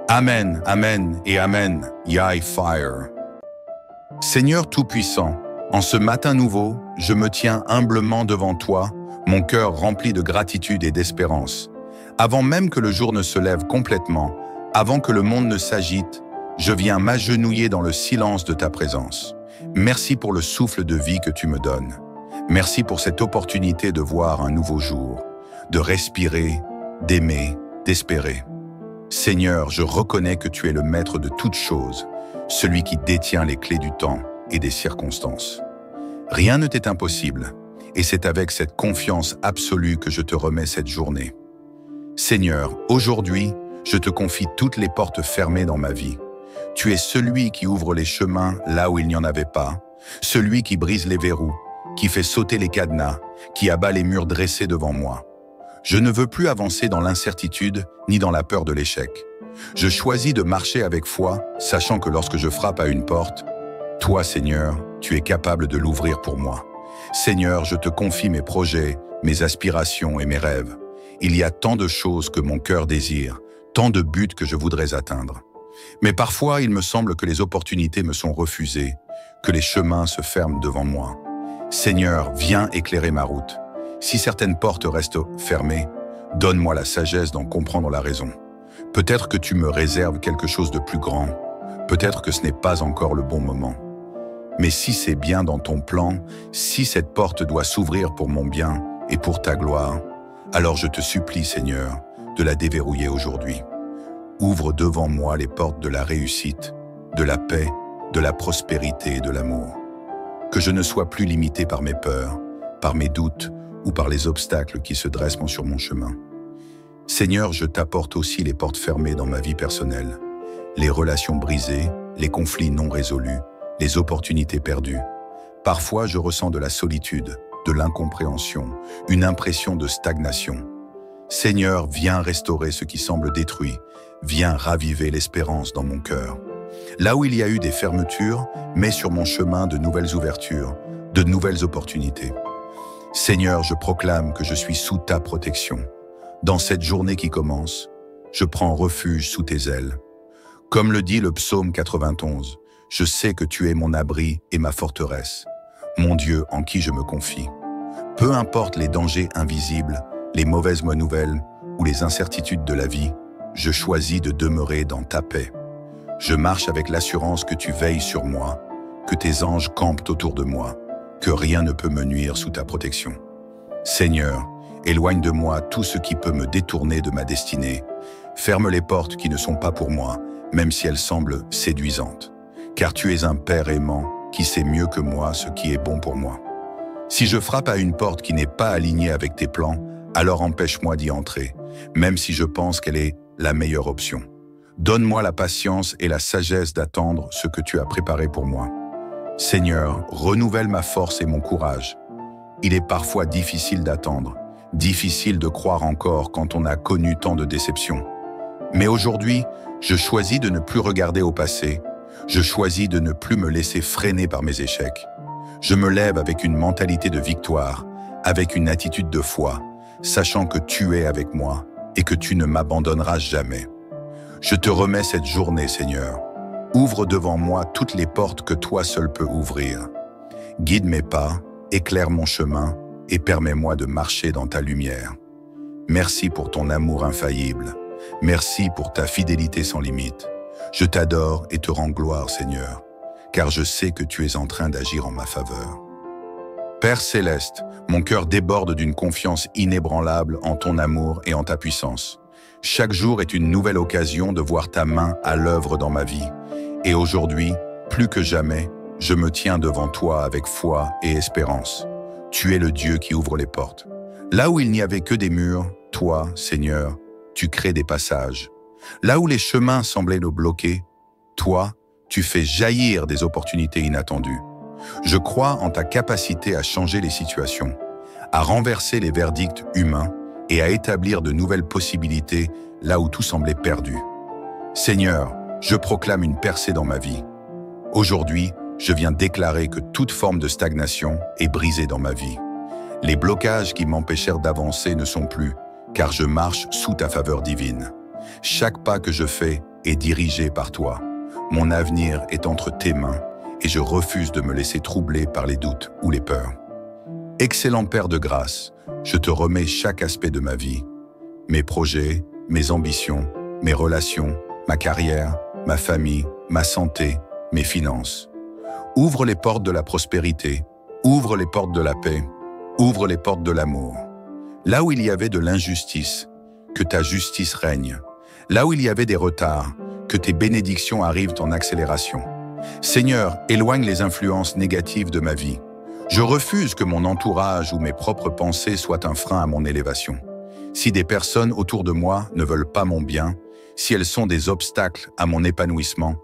Amen, Amen et Amen, Yahweh Fire. Seigneur Tout-Puissant, en ce matin nouveau, je me tiens humblement devant toi, mon cœur rempli de gratitude et d'espérance. Avant même que le jour ne se lève complètement, avant que le monde ne s'agite, je viens m'agenouiller dans le silence de ta présence. Merci pour le souffle de vie que tu me donnes. Merci pour cette opportunité de voir un nouveau jour, de respirer, d'aimer, d'espérer. Seigneur, je reconnais que tu es le maître de toutes choses, celui qui détient les clés du temps et des circonstances. Rien ne t'est impossible, et c'est avec cette confiance absolue que je te remets cette journée. Seigneur, aujourd'hui, je te confie toutes les portes fermées dans ma vie. Tu es celui qui ouvre les chemins là où il n'y en avait pas, celui qui brise les verrous, qui fait sauter les cadenas, qui abat les murs dressés devant moi. Je ne veux plus avancer dans l'incertitude ni dans la peur de l'échec. Je choisis de marcher avec foi, sachant que lorsque je frappe à une porte, toi, Seigneur, tu es capable de l'ouvrir pour moi. Seigneur, je te confie mes projets, mes aspirations et mes rêves. Il y a tant de choses que mon cœur désire, tant de buts que je voudrais atteindre. Mais parfois, il me semble que les opportunités me sont refusées, que les chemins se ferment devant moi. Seigneur, viens éclairer ma route. Si certaines portes restent fermées, donne-moi la sagesse d'en comprendre la raison. Peut-être que tu me réserves quelque chose de plus grand. Peut-être que ce n'est pas encore le bon moment. Mais si c'est bien dans ton plan, si cette porte doit s'ouvrir pour mon bien et pour ta gloire, alors je te supplie, Seigneur, de la déverrouiller aujourd'hui. Ouvre devant moi les portes de la réussite, de la paix, de la prospérité et de l'amour. Que je ne sois plus limité par mes peurs, par mes doutes ou par les obstacles qui se dressent sur mon chemin. Seigneur, je t'apporte aussi les portes fermées dans ma vie personnelle, les relations brisées, les conflits non résolus, les opportunités perdues. Parfois, je ressens de la solitude, de l'incompréhension, une impression de stagnation. Seigneur, viens restaurer ce qui semble détruit, viens raviver l'espérance dans mon cœur. Là où il y a eu des fermetures, mets sur mon chemin de nouvelles ouvertures, de nouvelles opportunités. Seigneur, je proclame que je suis sous ta protection. Dans cette journée qui commence, je prends refuge sous tes ailes. Comme le dit le psaume 91, je sais que tu es mon abri et ma forteresse, mon Dieu en qui je me confie. Peu importe les dangers invisibles, les mauvaises nouvelles ou les incertitudes de la vie, je choisis de demeurer dans ta paix. Je marche avec l'assurance que tu veilles sur moi, que tes anges campent autour de moi, que rien ne peut me nuire sous ta protection. Seigneur, éloigne de moi tout ce qui peut me détourner de ma destinée. Ferme les portes qui ne sont pas pour moi, même si elles semblent séduisantes. Car tu es un Père aimant qui sait mieux que moi ce qui est bon pour moi. Si je frappe à une porte qui n'est pas alignée avec tes plans, alors empêche-moi d'y entrer, même si je pense qu'elle est la meilleure option. Donne-moi la patience et la sagesse d'attendre ce que tu as préparé pour moi. Seigneur, renouvelle ma force et mon courage. Il est parfois difficile d'attendre, difficile de croire encore quand on a connu tant de déceptions. Mais aujourd'hui, je choisis de ne plus regarder au passé. Je choisis de ne plus me laisser freiner par mes échecs. Je me lève avec une mentalité de victoire, avec une attitude de foi, sachant que tu es avec moi et que tu ne m'abandonneras jamais. Je te remets cette journée, Seigneur. Ouvre devant moi toutes les portes que toi seul peux ouvrir. Guide mes pas, éclaire mon chemin et permets-moi de marcher dans ta lumière. Merci pour ton amour infaillible. Merci pour ta fidélité sans limite. Je t'adore et te rends gloire, Seigneur, car je sais que tu es en train d'agir en ma faveur. Père céleste, mon cœur déborde d'une confiance inébranlable en ton amour et en ta puissance. Chaque jour est une nouvelle occasion de voir ta main à l'œuvre dans ma vie. Et aujourd'hui, plus que jamais, je me tiens devant toi avec foi et espérance. Tu es le Dieu qui ouvre les portes. Là où il n'y avait que des murs, toi, Seigneur, tu crées des passages. Là où les chemins semblaient nous bloquer, toi, tu fais jaillir des opportunités inattendues. Je crois en ta capacité à changer les situations, à renverser les verdicts humains et à établir de nouvelles possibilités là où tout semblait perdu. Seigneur, je proclame une percée dans ma vie. Aujourd'hui, je viens déclarer que toute forme de stagnation est brisée dans ma vie. Les blocages qui m'empêchèrent d'avancer ne sont plus, car je marche sous ta faveur divine. Chaque pas que je fais est dirigé par toi. Mon avenir est entre tes mains et je refuse de me laisser troubler par les doutes ou les peurs. Excellent Père de grâce, je te remets chaque aspect de ma vie. Mes projets, mes ambitions, mes relations, ma carrière, ma famille, ma santé, mes finances. Ouvre les portes de la prospérité, ouvre les portes de la paix, ouvre les portes de l'amour. Là où il y avait de l'injustice, que ta justice règne. Là où il y avait des retards, que tes bénédictions arrivent en accélération. Seigneur, éloigne les influences négatives de ma vie. Je refuse que mon entourage ou mes propres pensées soient un frein à mon élévation. Si des personnes autour de moi ne veulent pas mon bien, si elles sont des obstacles à mon épanouissement,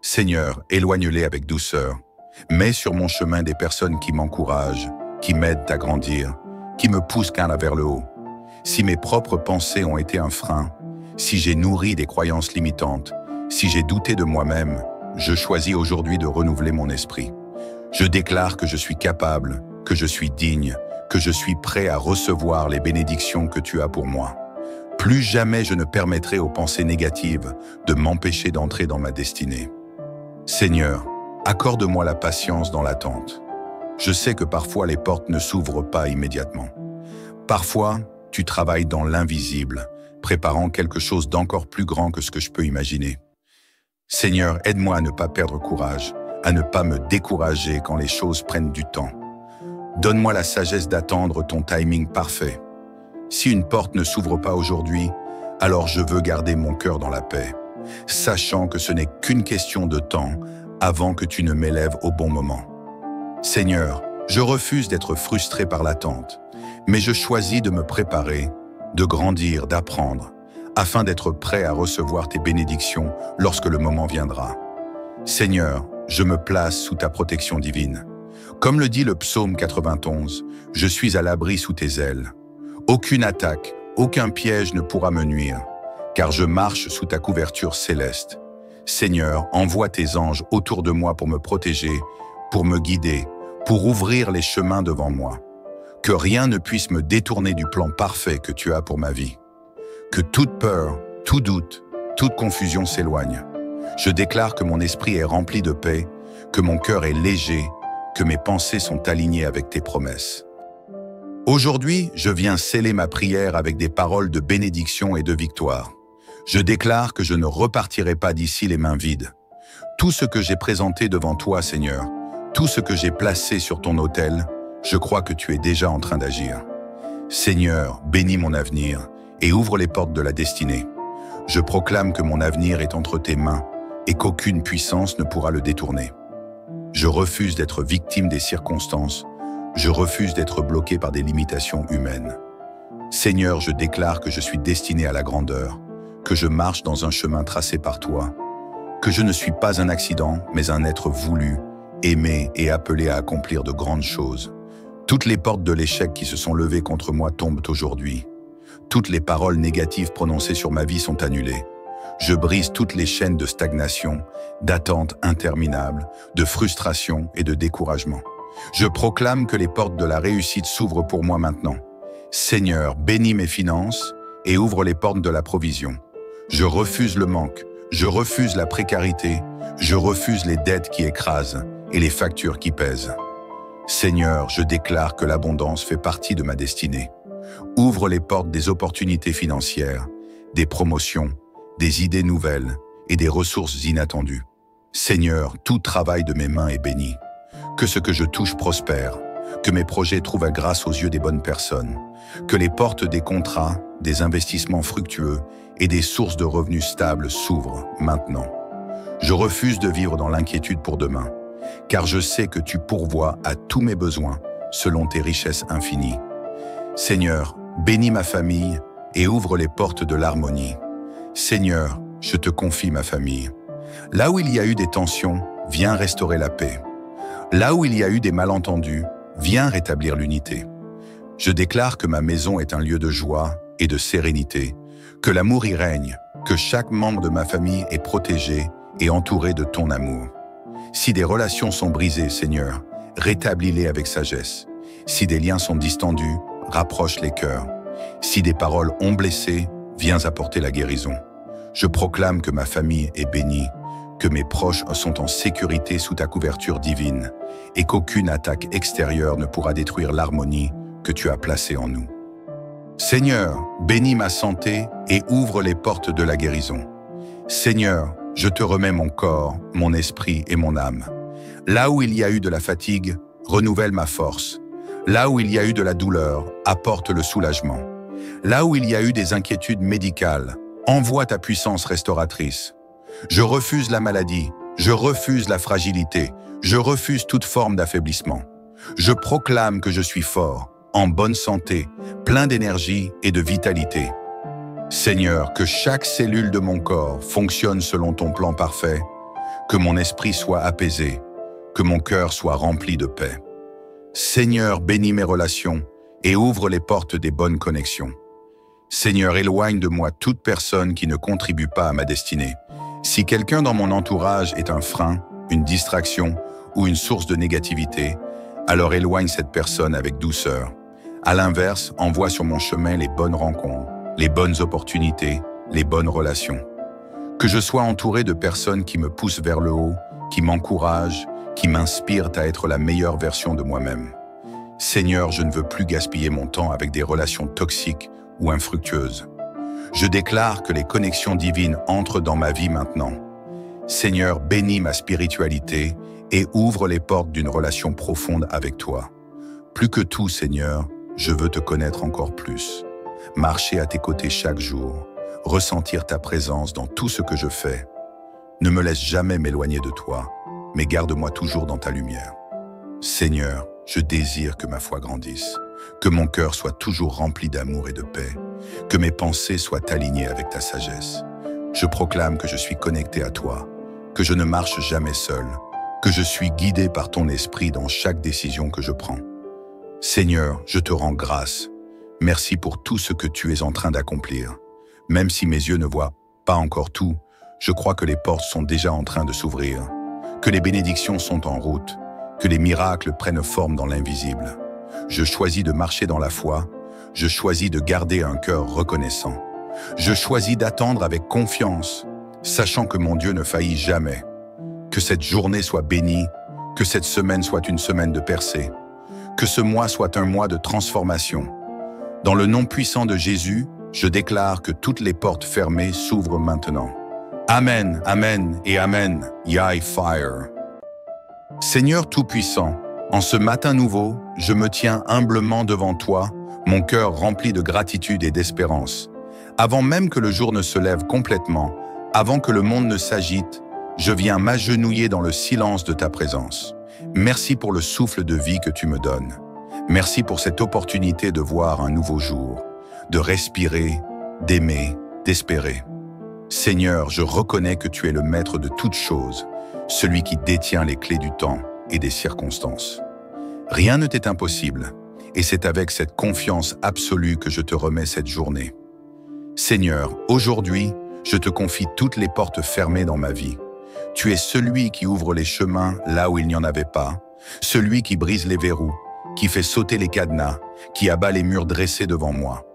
Seigneur, éloigne-les avec douceur. Mets sur mon chemin des personnes qui m'encouragent, qui m'aident à grandir, qui me poussent vers le haut. Si mes propres pensées ont été un frein, si j'ai nourri des croyances limitantes, si j'ai douté de moi-même, je choisis aujourd'hui de renouveler mon esprit. Je déclare que je suis capable, que je suis digne, que je suis prêt à recevoir les bénédictions que tu as pour moi. Plus jamais je ne permettrai aux pensées négatives de m'empêcher d'entrer dans ma destinée. Seigneur, accorde-moi la patience dans l'attente. Je sais que parfois les portes ne s'ouvrent pas immédiatement. Parfois, tu travailles dans l'invisible, préparant quelque chose d'encore plus grand que ce que je peux imaginer. Seigneur, aide-moi à ne pas perdre courage, à ne pas me décourager quand les choses prennent du temps. Donne-moi la sagesse d'attendre ton timing parfait. Si une porte ne s'ouvre pas aujourd'hui, alors je veux garder mon cœur dans la paix. sachant que ce n'est qu'une question de temps avant que tu ne m'élèves au bon moment. Seigneur, je refuse d'être frustré par l'attente, mais je choisis de me préparer, de grandir, d'apprendre, afin d'être prêt à recevoir tes bénédictions lorsque le moment viendra. Seigneur, je me place sous ta protection divine. Comme le dit le psaume 91, je suis à l'abri sous tes ailes. Aucune attaque, aucun piège ne pourra me nuire, car je marche sous ta couverture céleste. Seigneur, envoie tes anges autour de moi pour me protéger, pour me guider, pour ouvrir les chemins devant moi. Que rien ne puisse me détourner du plan parfait que tu as pour ma vie. Que toute peur, tout doute, toute confusion s'éloigne. Je déclare que mon esprit est rempli de paix, que mon cœur est léger, que mes pensées sont alignées avec tes promesses. Aujourd'hui, je viens sceller ma prière avec des paroles de bénédiction et de victoire. Je déclare que je ne repartirai pas d'ici les mains vides. Tout ce que j'ai présenté devant toi, Seigneur, tout ce que j'ai placé sur ton autel, je crois que tu es déjà en train d'agir. Seigneur, bénis mon avenir et ouvre les portes de la destinée. Je proclame que mon avenir est entre tes mains et qu'aucune puissance ne pourra le détourner. Je refuse d'être victime des circonstances. Je refuse d'être bloqué par des limitations humaines. Seigneur, je déclare que je suis destiné à la grandeur, que je marche dans un chemin tracé par toi, que je ne suis pas un accident, mais un être voulu, aimé et appelé à accomplir de grandes choses. Toutes les portes de l'échec qui se sont levées contre moi tombent aujourd'hui. Toutes les paroles négatives prononcées sur ma vie sont annulées. Je brise toutes les chaînes de stagnation, d'attente interminable, de frustration et de découragement. Je proclame que les portes de la réussite s'ouvrent pour moi maintenant. Seigneur, bénis mes finances et ouvre les portes de la provision. Je refuse le manque, je refuse la précarité, je refuse les dettes qui écrasent et les factures qui pèsent. Seigneur, je déclare que l'abondance fait partie de ma destinée. Ouvre les portes des opportunités financières, des promotions, des idées nouvelles et des ressources inattendues. Seigneur, tout travail de mes mains est béni. Que ce que je touche prospère, que mes projets trouvent grâce aux yeux des bonnes personnes, que les portes des contrats, des investissements fructueux et des sources de revenus stables s'ouvrent maintenant. Je refuse de vivre dans l'inquiétude pour demain, car je sais que tu pourvois à tous mes besoins selon tes richesses infinies. Seigneur, bénis ma famille et ouvre les portes de l'harmonie. Seigneur, je te confie ma famille. Là où il y a eu des tensions, viens restaurer la paix. Là où il y a eu des malentendus, viens rétablir l'unité. Je déclare que ma maison est un lieu de joie et de sérénité, que l'amour y règne, que chaque membre de ma famille est protégé et entouré de ton amour. Si des relations sont brisées, Seigneur, rétablis-les avec sagesse. Si des liens sont distendus, rapproche les cœurs. Si des paroles ont blessé, viens apporter la guérison. Je proclame que ma famille est bénie, que mes proches sont en sécurité sous ta couverture divine et qu'aucune attaque extérieure ne pourra détruire l'harmonie que tu as placée en nous. Seigneur, bénis ma santé et ouvre les portes de la guérison. Seigneur, je te remets mon corps, mon esprit et mon âme. Là où il y a eu de la fatigue, renouvelle ma force. Là où il y a eu de la douleur, apporte le soulagement. Là où il y a eu des inquiétudes médicales, envoie ta puissance restauratrice. Je refuse la maladie, je refuse la fragilité, je refuse toute forme d'affaiblissement. Je proclame que je suis fort, en bonne santé, plein d'énergie et de vitalité. Seigneur, que chaque cellule de mon corps fonctionne selon ton plan parfait, que mon esprit soit apaisé, que mon cœur soit rempli de paix. Seigneur, bénis mes relations et ouvre les portes des bonnes connexions. Seigneur, éloigne de moi toute personne qui ne contribue pas à ma destinée. Si quelqu'un dans mon entourage est un frein, une distraction ou une source de négativité, alors éloigne cette personne avec douceur. À l'inverse, envoie sur mon chemin les bonnes rencontres, les bonnes opportunités, les bonnes relations. Que je sois entouré de personnes qui me poussent vers le haut, qui m'encouragent, qui m'inspirent à être la meilleure version de moi-même. Seigneur, je ne veux plus gaspiller mon temps avec des relations toxiques ou infructueuses. Je déclare que les connexions divines entrent dans ma vie maintenant. Seigneur, bénis ma spiritualité et ouvre les portes d'une relation profonde avec toi. Plus que tout, Seigneur, je veux te connaître encore plus. Marcher à tes côtés chaque jour, ressentir ta présence dans tout ce que je fais. Ne me laisse jamais m'éloigner de toi, mais garde-moi toujours dans ta lumière. Seigneur, je désire que ma foi grandisse, que mon cœur soit toujours rempli d'amour et de paix, que mes pensées soient alignées avec ta sagesse. Je proclame que je suis connecté à toi, que je ne marche jamais seul, que je suis guidé par ton esprit dans chaque décision que je prends. Seigneur, je te rends grâce. Merci pour tout ce que tu es en train d'accomplir. Même si mes yeux ne voient pas encore tout, je crois que les portes sont déjà en train de s'ouvrir, que les bénédictions sont en route, que les miracles prennent forme dans l'invisible. Je choisis de marcher dans la foi, je choisis de garder un cœur reconnaissant. Je choisis d'attendre avec confiance, sachant que mon Dieu ne faillit jamais. Que cette journée soit bénie, que cette semaine soit une semaine de percée, que ce mois soit un mois de transformation. Dans le nom puissant de Jésus, je déclare que toutes les portes fermées s'ouvrent maintenant. Amen, Amen et Amen, Yahweh Fire. Seigneur Tout-Puissant, en ce matin nouveau, je me tiens humblement devant toi, mon cœur rempli de gratitude et d'espérance. Avant même que le jour ne se lève complètement, avant que le monde ne s'agite, je viens m'agenouiller dans le silence de ta présence. Merci pour le souffle de vie que tu me donnes. Merci pour cette opportunité de voir un nouveau jour, de respirer, d'aimer, d'espérer. Seigneur, je reconnais que tu es le maître de toutes choses, celui qui détient les clés du temps et des circonstances. Rien ne t'est impossible, et c'est avec cette confiance absolue que je te remets cette journée. Seigneur, aujourd'hui, je te confie toutes les portes fermées dans ma vie. Tu es celui qui ouvre les chemins là où il n'y en avait pas, celui qui brise les verrous, qui fait sauter les cadenas, qui abat les murs dressés devant moi.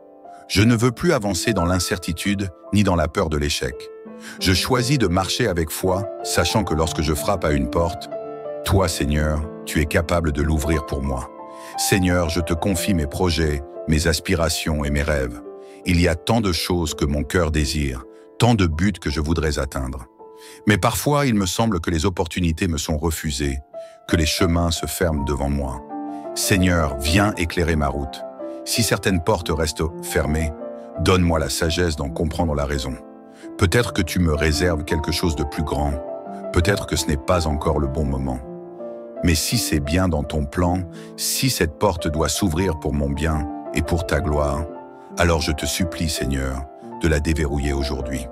Je ne veux plus avancer dans l'incertitude ni dans la peur de l'échec. Je choisis de marcher avec foi, sachant que lorsque je frappe à une porte, toi, Seigneur, tu es capable de l'ouvrir pour moi. Seigneur, je te confie mes projets, mes aspirations et mes rêves. Il y a tant de choses que mon cœur désire, tant de buts que je voudrais atteindre. Mais parfois, il me semble que les opportunités me sont refusées, que les chemins se ferment devant moi. Seigneur, viens éclairer ma route. Si certaines portes restent fermées, donne-moi la sagesse d'en comprendre la raison. Peut-être que tu me réserves quelque chose de plus grand, peut-être que ce n'est pas encore le bon moment. Mais si c'est bien dans ton plan, si cette porte doit s'ouvrir pour mon bien et pour ta gloire, alors je te supplie, Seigneur, de la déverrouiller aujourd'hui.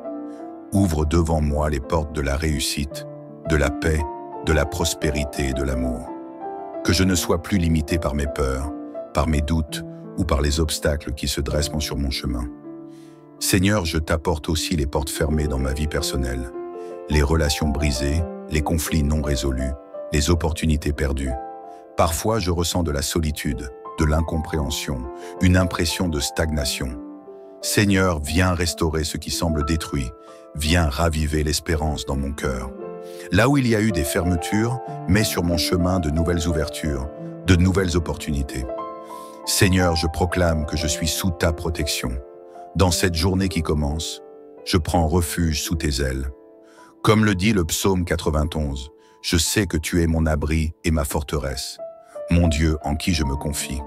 Ouvre devant moi les portes de la réussite, de la paix, de la prospérité et de l'amour. Que je ne sois plus limité par mes peurs, par mes doutes ou par les obstacles qui se dressent sur mon chemin. Seigneur, je t'apporte aussi les portes fermées dans ma vie personnelle, les relations brisées, les conflits non résolus, les opportunités perdues. Parfois, je ressens de la solitude, de l'incompréhension, une impression de stagnation. Seigneur, viens restaurer ce qui semble détruit, viens raviver l'espérance dans mon cœur. Là où il y a eu des fermetures, mets sur mon chemin de nouvelles ouvertures, de nouvelles opportunités. Seigneur, je proclame que je suis sous ta protection. Dans cette journée qui commence, je prends refuge sous tes ailes. Comme le dit le psaume 91, je sais que tu es mon abri et ma forteresse, mon Dieu en qui je me confie.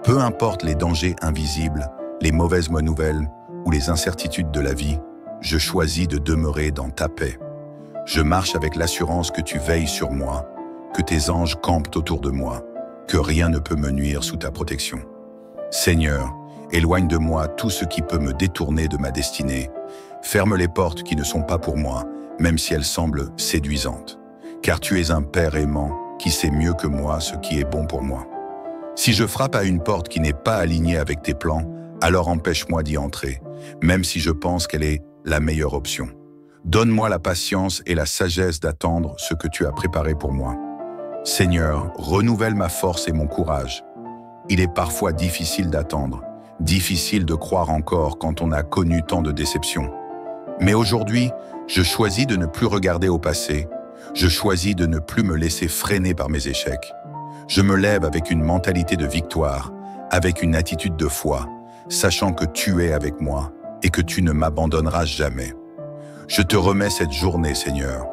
Peu importe les dangers invisibles, les mauvaises nouvelles ou les incertitudes de la vie, je choisis de demeurer dans ta paix. Je marche avec l'assurance que tu veilles sur moi, que tes anges campent autour de moi, que rien ne peut me nuire sous ta protection. Seigneur, éloigne de moi tout ce qui peut me détourner de ma destinée. Ferme les portes qui ne sont pas pour moi, même si elles semblent séduisantes. Car tu es un Père aimant qui sait mieux que moi ce qui est bon pour moi. Si je frappe à une porte qui n'est pas alignée avec tes plans, alors empêche-moi d'y entrer, même si je pense qu'elle est la meilleure option. Donne-moi la patience et la sagesse d'attendre ce que tu as préparé pour moi. Seigneur, renouvelle ma force et mon courage. Il est parfois difficile d'attendre, difficile de croire encore quand on a connu tant de déceptions. Mais aujourd'hui, je choisis de ne plus regarder au passé. Je choisis de ne plus me laisser freiner par mes échecs. Je me lève avec une mentalité de victoire, avec une attitude de foi, sachant que tu es avec moi et que tu ne m'abandonneras jamais. Je te remets cette journée, Seigneur.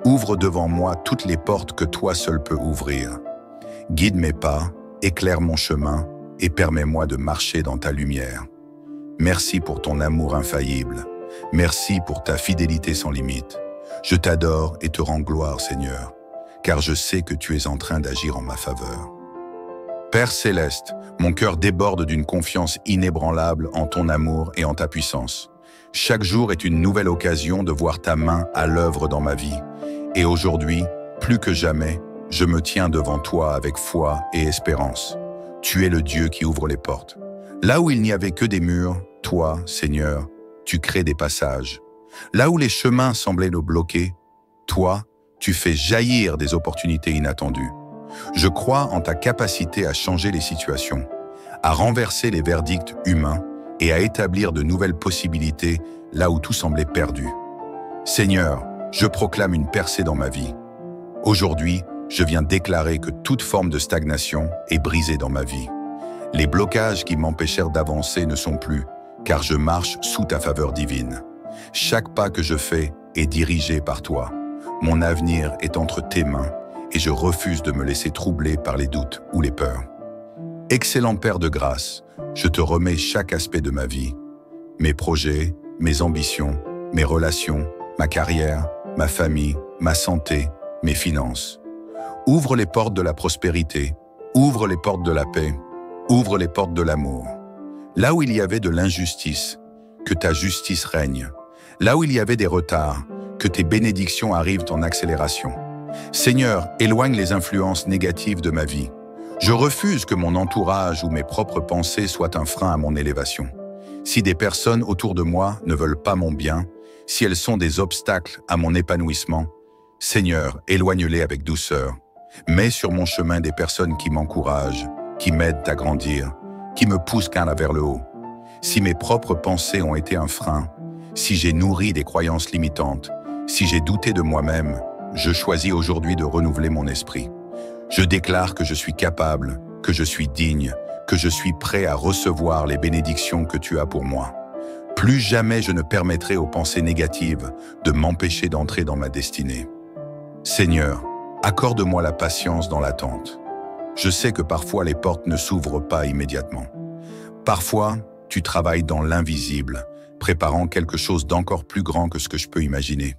Ouvre devant moi toutes les portes que toi seul peux ouvrir. Guide mes pas, éclaire mon chemin et permets-moi de marcher dans ta lumière. Merci pour ton amour infaillible. Merci pour ta fidélité sans limite. Je t'adore et te rends gloire, Seigneur, car je sais que tu es en train d'agir en ma faveur. Père céleste, mon cœur déborde d'une confiance inébranlable en ton amour et en ta puissance. Chaque jour est une nouvelle occasion de voir ta main à l'œuvre dans ma vie. Et aujourd'hui, plus que jamais, je me tiens devant toi avec foi et espérance. Tu es le Dieu qui ouvre les portes. Là où il n'y avait que des murs, toi, Seigneur, tu crées des passages. Là où les chemins semblaient nous bloquer, toi, tu fais jaillir des opportunités inattendues. Je crois en ta capacité à changer les situations, à renverser les verdicts humains et à établir de nouvelles possibilités là où tout semblait perdu. Seigneur, je proclame une percée dans ma vie. Aujourd'hui, je viens déclarer que toute forme de stagnation est brisée dans ma vie. Les blocages qui m'empêchèrent d'avancer ne sont plus, car je marche sous ta faveur divine. Chaque pas que je fais est dirigé par toi. Mon avenir est entre tes mains et je refuse de me laisser troubler par les doutes ou les peurs. Excellent Père de grâce, je te remets chaque aspect de ma vie. Mes projets, mes ambitions, mes relations, ma carrière, ma famille, ma santé, mes finances. Ouvre les portes de la prospérité, ouvre les portes de la paix, ouvre les portes de l'amour. Là où il y avait de l'injustice, que ta justice règne. Là où il y avait des retards, que tes bénédictions arrivent en accélération. Seigneur, éloigne les influences négatives de ma vie. Je refuse que mon entourage ou mes propres pensées soient un frein à mon élévation. Si des personnes autour de moi ne veulent pas mon bien, si elles sont des obstacles à mon épanouissement, Seigneur, éloigne-les avec douceur. Mets sur mon chemin des personnes qui m'encouragent, qui m'aident à grandir, qui me poussent vers le haut. Si mes propres pensées ont été un frein, si j'ai nourri des croyances limitantes, si j'ai douté de moi-même, je choisis aujourd'hui de renouveler mon esprit. Je déclare que je suis capable, que je suis digne, que je suis prêt à recevoir les bénédictions que tu as pour moi. Plus jamais je ne permettrai aux pensées négatives de m'empêcher d'entrer dans ma destinée. Seigneur, accorde-moi la patience dans l'attente. Je sais que parfois les portes ne s'ouvrent pas immédiatement. Parfois, tu travailles dans l'invisible, préparant quelque chose d'encore plus grand que ce que je peux imaginer.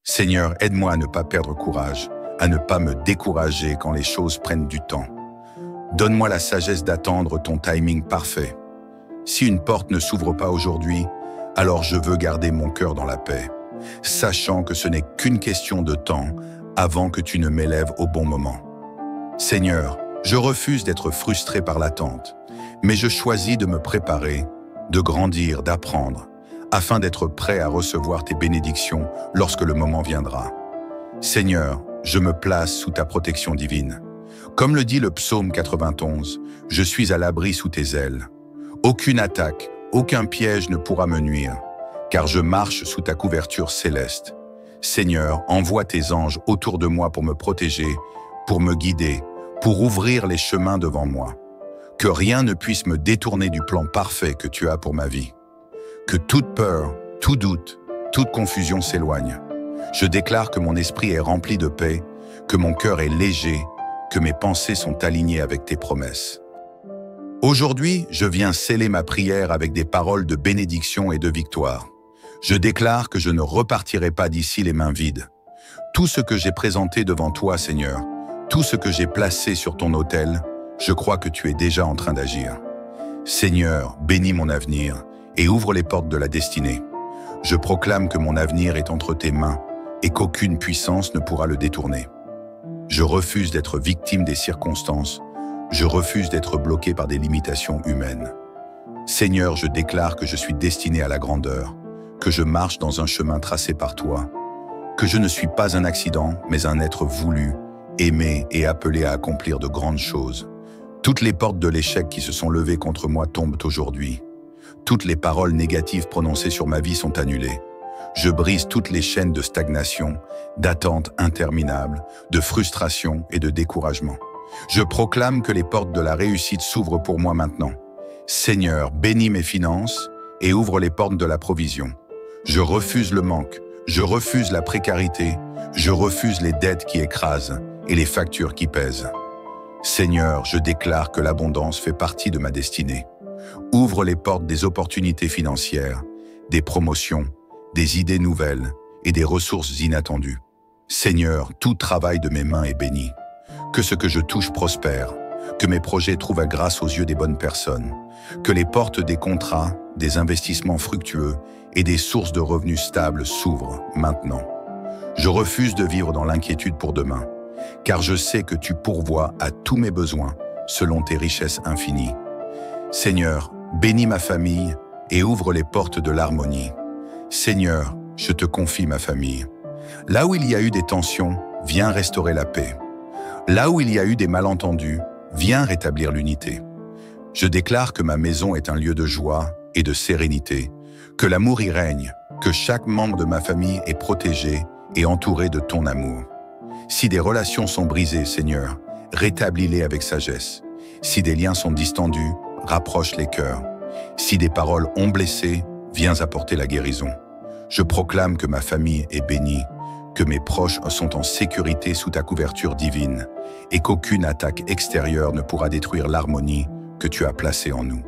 Seigneur, aide-moi à ne pas perdre courage, à ne pas me décourager quand les choses prennent du temps. Donne-moi la sagesse d'attendre ton timing parfait. Si une porte ne s'ouvre pas aujourd'hui, alors je veux garder mon cœur dans la paix, sachant que ce n'est qu'une question de temps avant que tu ne m'élèves au bon moment. Seigneur, je refuse d'être frustré par l'attente, mais je choisis de me préparer, de grandir, d'apprendre, afin d'être prêt à recevoir tes bénédictions lorsque le moment viendra. Seigneur, je me place sous ta protection divine. Comme le dit le psaume 91, je suis à l'abri sous tes ailes. Aucune attaque, aucun piège ne pourra me nuire, car je marche sous ta couverture céleste. Seigneur, envoie tes anges autour de moi pour me protéger, pour me guider, pour ouvrir les chemins devant moi. Que rien ne puisse me détourner du plan parfait que tu as pour ma vie. Que toute peur, tout doute, toute confusion s'éloigne. Je déclare que mon esprit est rempli de paix, que mon cœur est léger, que mes pensées sont alignées avec tes promesses. Aujourd'hui, je viens sceller ma prière avec des paroles de bénédiction et de victoire. Je déclare que je ne repartirai pas d'ici les mains vides. Tout ce que j'ai présenté devant toi, Seigneur, tout ce que j'ai placé sur ton autel, je crois que tu es déjà en train d'agir. Seigneur, bénis mon avenir et ouvre les portes de la destinée. Je proclame que mon avenir est entre tes mains et qu'aucune puissance ne pourra le détourner. Je refuse d'être victime des circonstances. Je refuse d'être bloqué par des limitations humaines. Seigneur, je déclare que je suis destiné à la grandeur, que je marche dans un chemin tracé par toi, que je ne suis pas un accident, mais un être voulu, aimé et appelé à accomplir de grandes choses. Toutes les portes de l'échec qui se sont levées contre moi tombent aujourd'hui. Toutes les paroles négatives prononcées sur ma vie sont annulées. Je brise toutes les chaînes de stagnation, d'attente interminable, de frustration et de découragement. Je proclame que les portes de la réussite s'ouvrent pour moi maintenant. Seigneur, bénis mes finances et ouvre les portes de la provision. Je refuse le manque, je refuse la précarité, je refuse les dettes qui écrasent et les factures qui pèsent. Seigneur, je déclare que l'abondance fait partie de ma destinée. Ouvre les portes des opportunités financières, des promotions, des idées nouvelles et des ressources inattendues. Seigneur, tout travail de mes mains est béni. Que ce que je touche prospère, que mes projets trouvent grâce aux yeux des bonnes personnes, que les portes des contrats, des investissements fructueux et des sources de revenus stables s'ouvrent maintenant. Je refuse de vivre dans l'inquiétude pour demain, car je sais que tu pourvois à tous mes besoins selon tes richesses infinies. Seigneur, bénis ma famille et ouvre les portes de l'harmonie. Seigneur, je te confie ma famille. Là où il y a eu des tensions, viens restaurer la paix. Là où il y a eu des malentendus, viens rétablir l'unité. Je déclare que ma maison est un lieu de joie et de sérénité, que l'amour y règne, que chaque membre de ma famille est protégé et entouré de ton amour. Si des relations sont brisées, Seigneur, rétablis-les avec sagesse. Si des liens sont distendus, rapproche les cœurs. Si des paroles ont blessé, viens apporter la guérison. Je proclame que ma famille est bénie, que mes proches sont en sécurité sous ta couverture divine et qu'aucune attaque extérieure ne pourra détruire l'harmonie que tu as placée en nous.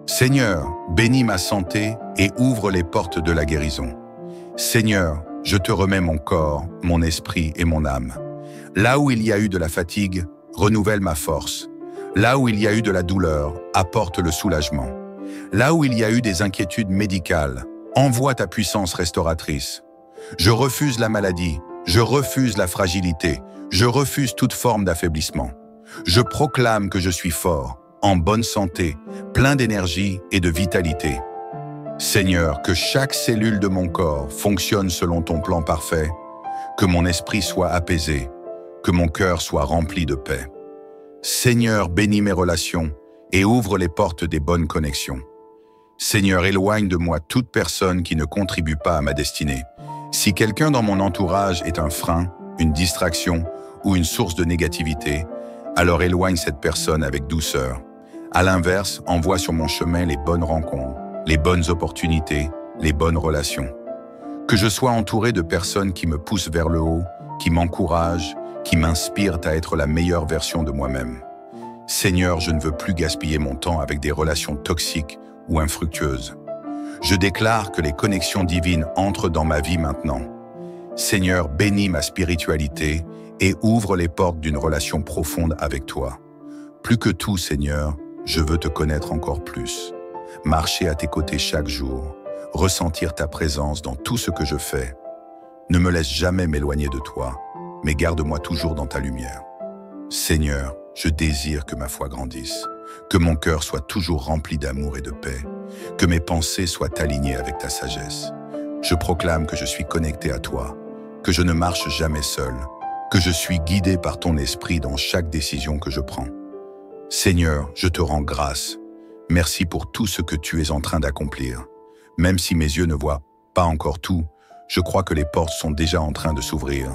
Seigneur, bénis ma santé et ouvre les portes de la guérison. Seigneur, je te remets mon corps, mon esprit et mon âme. Là où il y a eu de la fatigue, renouvelle ma force. Là où il y a eu de la douleur, apporte le soulagement. Là où il y a eu des inquiétudes médicales, envoie ta puissance restauratrice. Je refuse la maladie, je refuse la fragilité, je refuse toute forme d'affaiblissement. Je proclame que je suis fort, en bonne santé, plein d'énergie et de vitalité. Seigneur, que chaque cellule de mon corps fonctionne selon ton plan parfait, que mon esprit soit apaisé, que mon cœur soit rempli de paix. Seigneur, bénis mes relations et ouvre les portes des bonnes connexions. Seigneur, éloigne de moi toute personne qui ne contribue pas à ma destinée. Si quelqu'un dans mon entourage est un frein, une distraction ou une source de négativité, alors éloigne cette personne avec douceur. À l'inverse, envoie sur mon chemin les bonnes rencontres, les bonnes opportunités, les bonnes relations. Que je sois entouré de personnes qui me poussent vers le haut, qui m'encouragent, qui m'inspirent à être la meilleure version de moi-même. Seigneur, je ne veux plus gaspiller mon temps avec des relations toxiques ou infructueuses. Je déclare que les connexions divines entrent dans ma vie maintenant. Seigneur, bénis ma spiritualité et ouvre les portes d'une relation profonde avec toi. Plus que tout, Seigneur, je veux te connaître encore plus. Marcher à tes côtés chaque jour, ressentir ta présence dans tout ce que je fais. Ne me laisse jamais m'éloigner de toi, mais garde-moi toujours dans ta lumière. Seigneur, je désire que ma foi grandisse, que mon cœur soit toujours rempli d'amour et de paix, que mes pensées soient alignées avec ta sagesse. Je proclame que je suis connecté à toi, que je ne marche jamais seul, que je suis guidé par ton esprit dans chaque décision que je prends. Seigneur, je te rends grâce. Merci pour tout ce que tu es en train d'accomplir. Même si mes yeux ne voient pas encore tout, je crois que les portes sont déjà en train de s'ouvrir,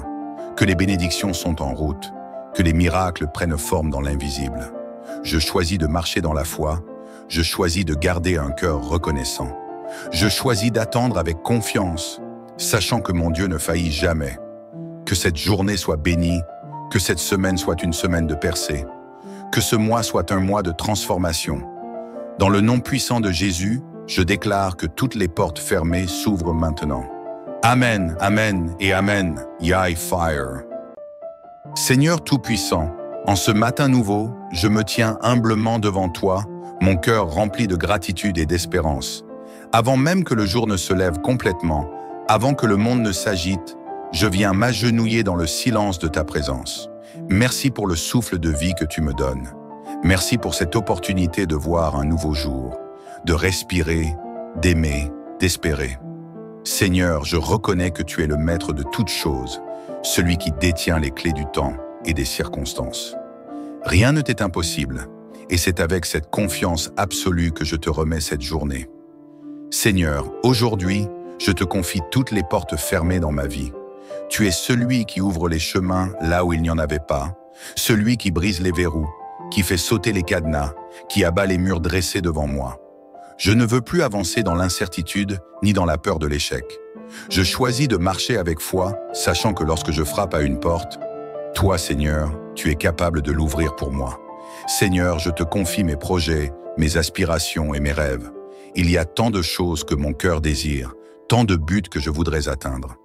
que les bénédictions sont en route, que les miracles prennent forme dans l'invisible. Je choisis de marcher dans la foi, je choisis de garder un cœur reconnaissant. Je choisis d'attendre avec confiance, sachant que mon Dieu ne faillit jamais. Que cette journée soit bénie, que cette semaine soit une semaine de percée, que ce mois soit un mois de transformation. Dans le nom puissant de Jésus, je déclare que toutes les portes fermées s'ouvrent maintenant. Amen, Amen et Amen, Yahweh Fire. Seigneur Tout-Puissant, en ce matin nouveau, je me tiens humblement devant toi, mon cœur rempli de gratitude et d'espérance. Avant même que le jour ne se lève complètement, avant que le monde ne s'agite, je viens m'agenouiller dans le silence de ta présence. Merci pour le souffle de vie que tu me donnes. Merci pour cette opportunité de voir un nouveau jour, de respirer, d'aimer, d'espérer. Seigneur, je reconnais que tu es le maître de toutes choses, celui qui détient les clés du temps et des circonstances. Rien ne t'est impossible, et c'est avec cette confiance absolue que je te remets cette journée. Seigneur, aujourd'hui, je te confie toutes les portes fermées dans ma vie. Tu es celui qui ouvre les chemins là où il n'y en avait pas, celui qui brise les verrous, qui fait sauter les cadenas, qui abat les murs dressés devant moi. Je ne veux plus avancer dans l'incertitude ni dans la peur de l'échec. Je choisis de marcher avec foi, sachant que lorsque je frappe à une porte, toi, Seigneur, tu es capable de l'ouvrir pour moi. Seigneur, je te confie mes projets, mes aspirations et mes rêves. Il y a tant de choses que mon cœur désire, tant de buts que je voudrais atteindre.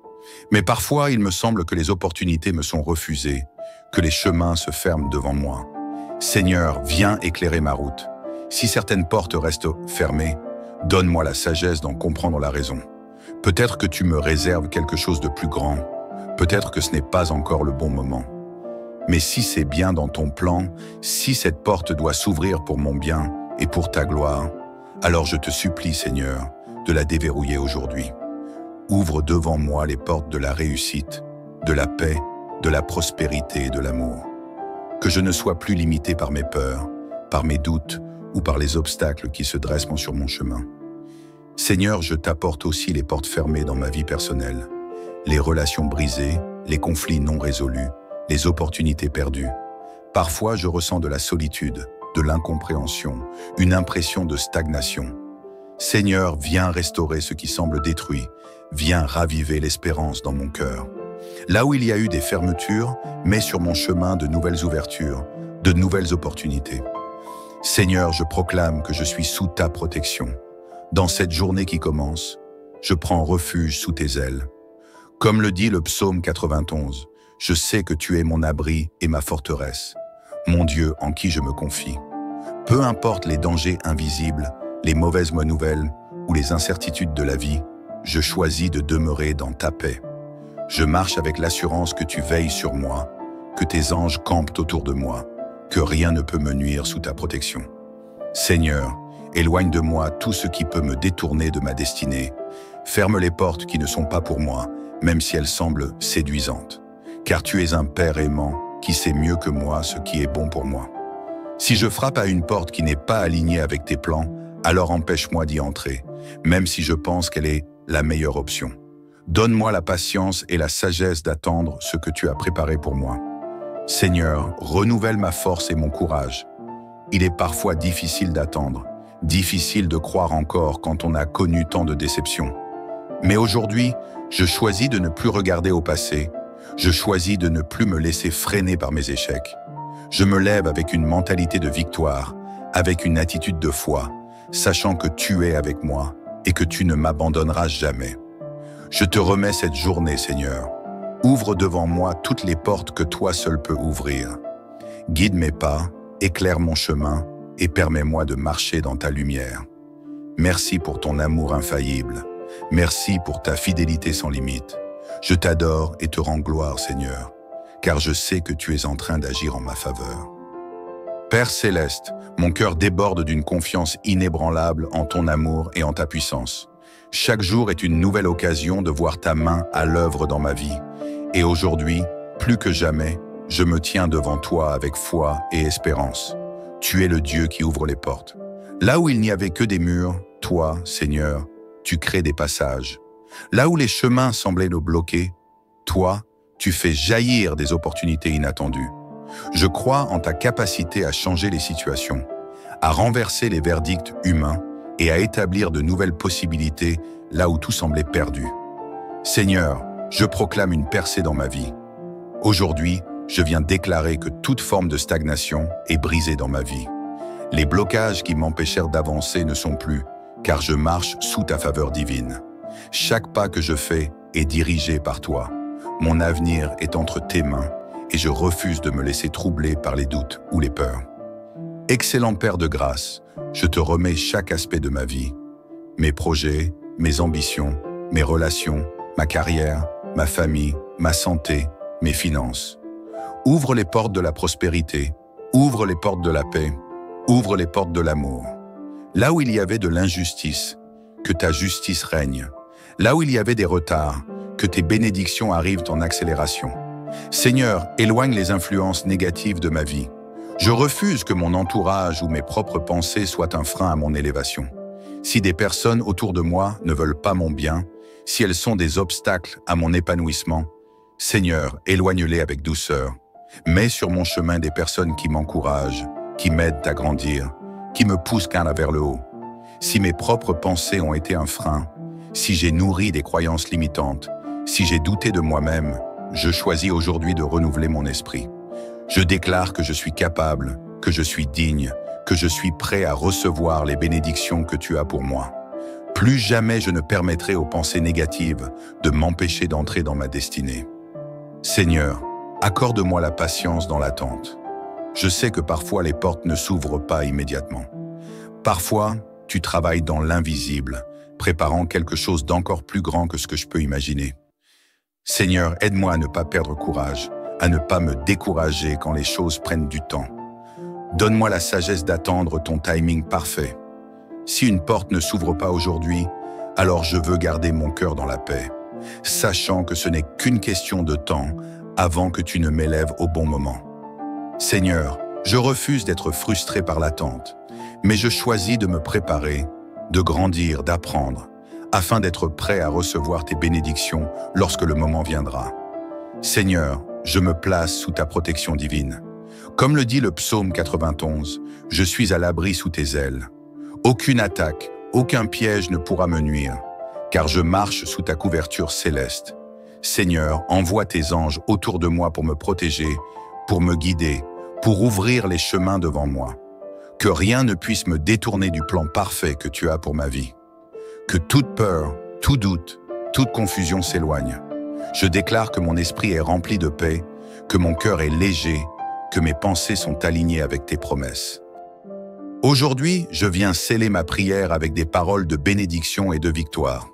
Mais parfois, il me semble que les opportunités me sont refusées, que les chemins se ferment devant moi. Seigneur, viens éclairer ma route. Si certaines portes restent fermées, donne-moi la sagesse d'en comprendre la raison. Peut-être que tu me réserves quelque chose de plus grand. Peut-être que ce n'est pas encore le bon moment. Mais si c'est bien dans ton plan, si cette porte doit s'ouvrir pour mon bien et pour ta gloire, alors je te supplie, Seigneur, de la déverrouiller aujourd'hui. Ouvre devant moi les portes de la réussite, de la paix, de la prospérité et de l'amour. Que je ne sois plus limité par mes peurs, par mes doutes ou par les obstacles qui se dressent sur mon chemin. Seigneur, je t'apporte aussi les portes fermées dans ma vie personnelle, les relations brisées, les conflits non résolus, les opportunités perdues. Parfois, je ressens de la solitude, de l'incompréhension, une impression de stagnation. Seigneur, viens restaurer ce qui semble détruit, viens raviver l'espérance dans mon cœur. Là où il y a eu des fermetures, mets sur mon chemin de nouvelles ouvertures, de nouvelles opportunités. Seigneur, je proclame que je suis sous ta protection. Dans cette journée qui commence, je prends refuge sous tes ailes. Comme le dit le psaume 91, je sais que tu es mon abri et ma forteresse, mon Dieu en qui je me confie. Peu importe les dangers invisibles, les mauvaises nouvelles ou les incertitudes de la vie, je choisis de demeurer dans ta paix. Je marche avec l'assurance que tu veilles sur moi, que tes anges campent autour de moi, que rien ne peut me nuire sous ta protection. Seigneur, éloigne de moi tout ce qui peut me détourner de ma destinée. Ferme les portes qui ne sont pas pour moi, même si elles semblent séduisantes. Car tu es un Père aimant qui sait mieux que moi ce qui est bon pour moi. Si je frappe à une porte qui n'est pas alignée avec tes plans, alors empêche-moi d'y entrer, même si je pense qu'elle est la meilleure option. Donne-moi la patience et la sagesse d'attendre ce que tu as préparé pour moi. Seigneur, renouvelle ma force et mon courage. Il est parfois difficile d'attendre, difficile de croire encore quand on a connu tant de déceptions. Mais aujourd'hui, je choisis de ne plus regarder au passé. Je choisis de ne plus me laisser freiner par mes échecs. Je me lève avec une mentalité de victoire, avec une attitude de foi, sachant que tu es avec moi et que tu ne m'abandonneras jamais. Je te remets cette journée, Seigneur. Ouvre devant moi toutes les portes que toi seul peux ouvrir. Guide mes pas, éclaire mon chemin et permets-moi de marcher dans ta lumière. Merci pour ton amour infaillible. Merci pour ta fidélité sans limite. Je t'adore et te rends gloire, Seigneur, car je sais que tu es en train d'agir en ma faveur. Père céleste, mon cœur déborde d'une confiance inébranlable en ton amour et en ta puissance. Chaque jour est une nouvelle occasion de voir ta main à l'œuvre dans ma vie. Et aujourd'hui, plus que jamais, je me tiens devant toi avec foi et espérance. Tu es le Dieu qui ouvre les portes. Là où il n'y avait que des murs, toi, Seigneur, tu crées des passages. Là où les chemins semblaient nous bloquer, toi, tu fais jaillir des opportunités inattendues. Je crois en ta capacité à changer les situations, à renverser les verdicts humains et à établir de nouvelles possibilités là où tout semblait perdu. Seigneur, je proclame une percée dans ma vie. Aujourd'hui, je viens déclarer que toute forme de stagnation est brisée dans ma vie. Les blocages qui m'empêchèrent d'avancer ne sont plus, car je marche sous ta faveur divine. Chaque pas que je fais est dirigé par toi. Mon avenir est entre tes mains et je refuse de me laisser troubler par les doutes ou les peurs. Excellent Père de grâce, je te remets chaque aspect de ma vie. Mes projets, mes ambitions, mes relations, ma carrière, ma famille, ma santé, mes finances. Ouvre les portes de la prospérité, ouvre les portes de la paix, ouvre les portes de l'amour. Là où il y avait de l'injustice, que ta justice règne. Là où il y avait des retards, que tes bénédictions arrivent en accélération. Seigneur, éloigne les influences négatives de ma vie. Je refuse que mon entourage ou mes propres pensées soient un frein à mon élévation. Si des personnes autour de moi ne veulent pas mon bien, si elles sont des obstacles à mon épanouissement, Seigneur, éloigne-les avec douceur. Mets sur mon chemin des personnes qui m'encouragent, qui m'aident à grandir, qui me poussent vers le haut. Si mes propres pensées ont été un frein, si j'ai nourri des croyances limitantes, si j'ai douté de moi-même, je choisis aujourd'hui de renouveler mon esprit. Je déclare que je suis capable, que je suis digne, que je suis prêt à recevoir les bénédictions que tu as pour moi. Plus jamais je ne permettrai aux pensées négatives de m'empêcher d'entrer dans ma destinée. Seigneur, accorde-moi la patience dans l'attente. Je sais que parfois les portes ne s'ouvrent pas immédiatement. Parfois, tu travailles dans l'invisible, préparant quelque chose d'encore plus grand que ce que je peux imaginer. Seigneur, aide-moi à ne pas perdre courage, à ne pas me décourager quand les choses prennent du temps. Donne-moi la sagesse d'attendre ton timing parfait. Si une porte ne s'ouvre pas aujourd'hui, alors je veux garder mon cœur dans la paix, sachant que ce n'est qu'une question de temps avant que tu ne m'élèves au bon moment. Seigneur, je refuse d'être frustré par l'attente, mais je choisis de me préparer, de grandir, d'apprendre, afin d'être prêt à recevoir tes bénédictions lorsque le moment viendra. Seigneur, je me place sous ta protection divine. Comme le dit le psaume 91, je suis à l'abri sous tes ailes. Aucune attaque, aucun piège ne pourra me nuire, car je marche sous ta couverture céleste. Seigneur, envoie tes anges autour de moi pour me protéger, pour me guider, pour ouvrir les chemins devant moi. Que rien ne puisse me détourner du plan parfait que tu as pour ma vie. Que toute peur, tout doute, toute confusion s'éloigne. Je déclare que mon esprit est rempli de paix, que mon cœur est léger, que mes pensées sont alignées avec tes promesses. Aujourd'hui, je viens sceller ma prière avec des paroles de bénédiction et de victoire.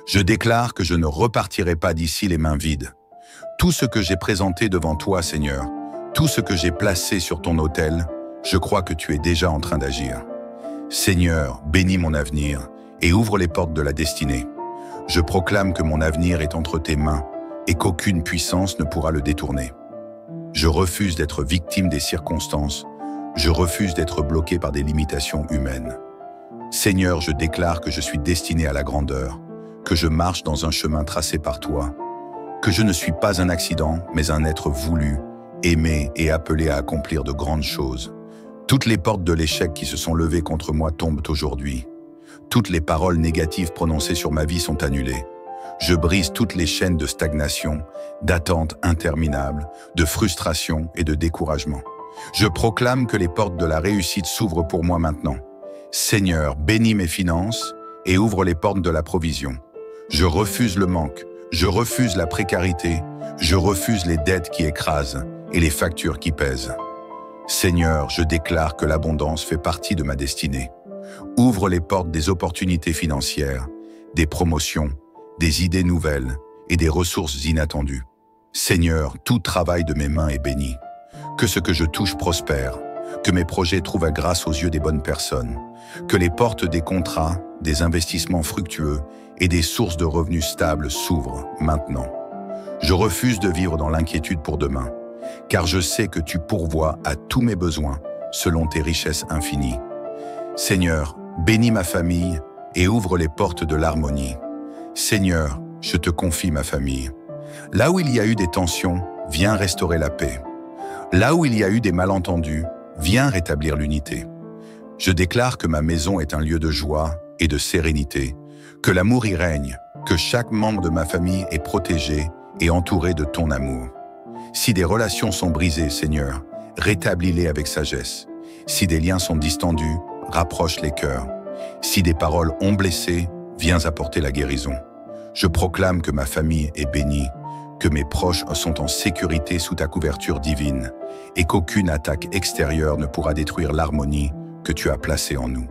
Je déclare que je ne repartirai pas d'ici les mains vides. Tout ce que j'ai présenté devant toi, Seigneur, tout ce que j'ai placé sur ton autel, je crois que tu es déjà en train d'agir. Seigneur, bénis mon avenir et ouvre les portes de la destinée. Je proclame que mon avenir est entre tes mains et qu'aucune puissance ne pourra le détourner. Je refuse d'être victime des circonstances. Je refuse d'être bloqué par des limitations humaines. Seigneur, je déclare que je suis destiné à la grandeur, que je marche dans un chemin tracé par toi, que je ne suis pas un accident, mais un être voulu, aimé et appelé à accomplir de grandes choses. Toutes les portes de l'échec qui se sont levées contre moi tombent aujourd'hui. Toutes les paroles négatives prononcées sur ma vie sont annulées. Je brise toutes les chaînes de stagnation, d'attente interminable, de frustration et de découragement. Je proclame que les portes de la réussite s'ouvrent pour moi maintenant. Seigneur, bénis mes finances et ouvre les portes de la provision. Je refuse le manque, je refuse la précarité, je refuse les dettes qui écrasent et les factures qui pèsent. Seigneur, je déclare que l'abondance fait partie de ma destinée. Ouvre les portes des opportunités financières, des promotions, des idées nouvelles et des ressources inattendues. Seigneur, tout travail de mes mains est béni. Que ce que je touche prospère, que mes projets trouvent grâce aux yeux des bonnes personnes, que les portes des contrats, des investissements fructueux et des sources de revenus stables s'ouvrent maintenant. Je refuse de vivre dans l'inquiétude pour demain, car je sais que tu pourvois à tous mes besoins selon tes richesses infinies. Seigneur, bénis ma famille et ouvre les portes de l'harmonie. Seigneur, je te confie ma famille. Là où il y a eu des tensions, viens restaurer la paix. Là où il y a eu des malentendus, viens rétablir l'unité. Je déclare que ma maison est un lieu de joie et de sérénité, que l'amour y règne, que chaque membre de ma famille est protégé et entouré de ton amour. Si des relations sont brisées, Seigneur, rétablis-les avec sagesse. Si des liens sont distendus, rapproche les cœurs. Si des paroles ont blessé, viens apporter la guérison. Je proclame que ma famille est bénie, que mes proches sont en sécurité sous ta couverture divine et qu'aucune attaque extérieure ne pourra détruire l'harmonie que tu as placée en nous.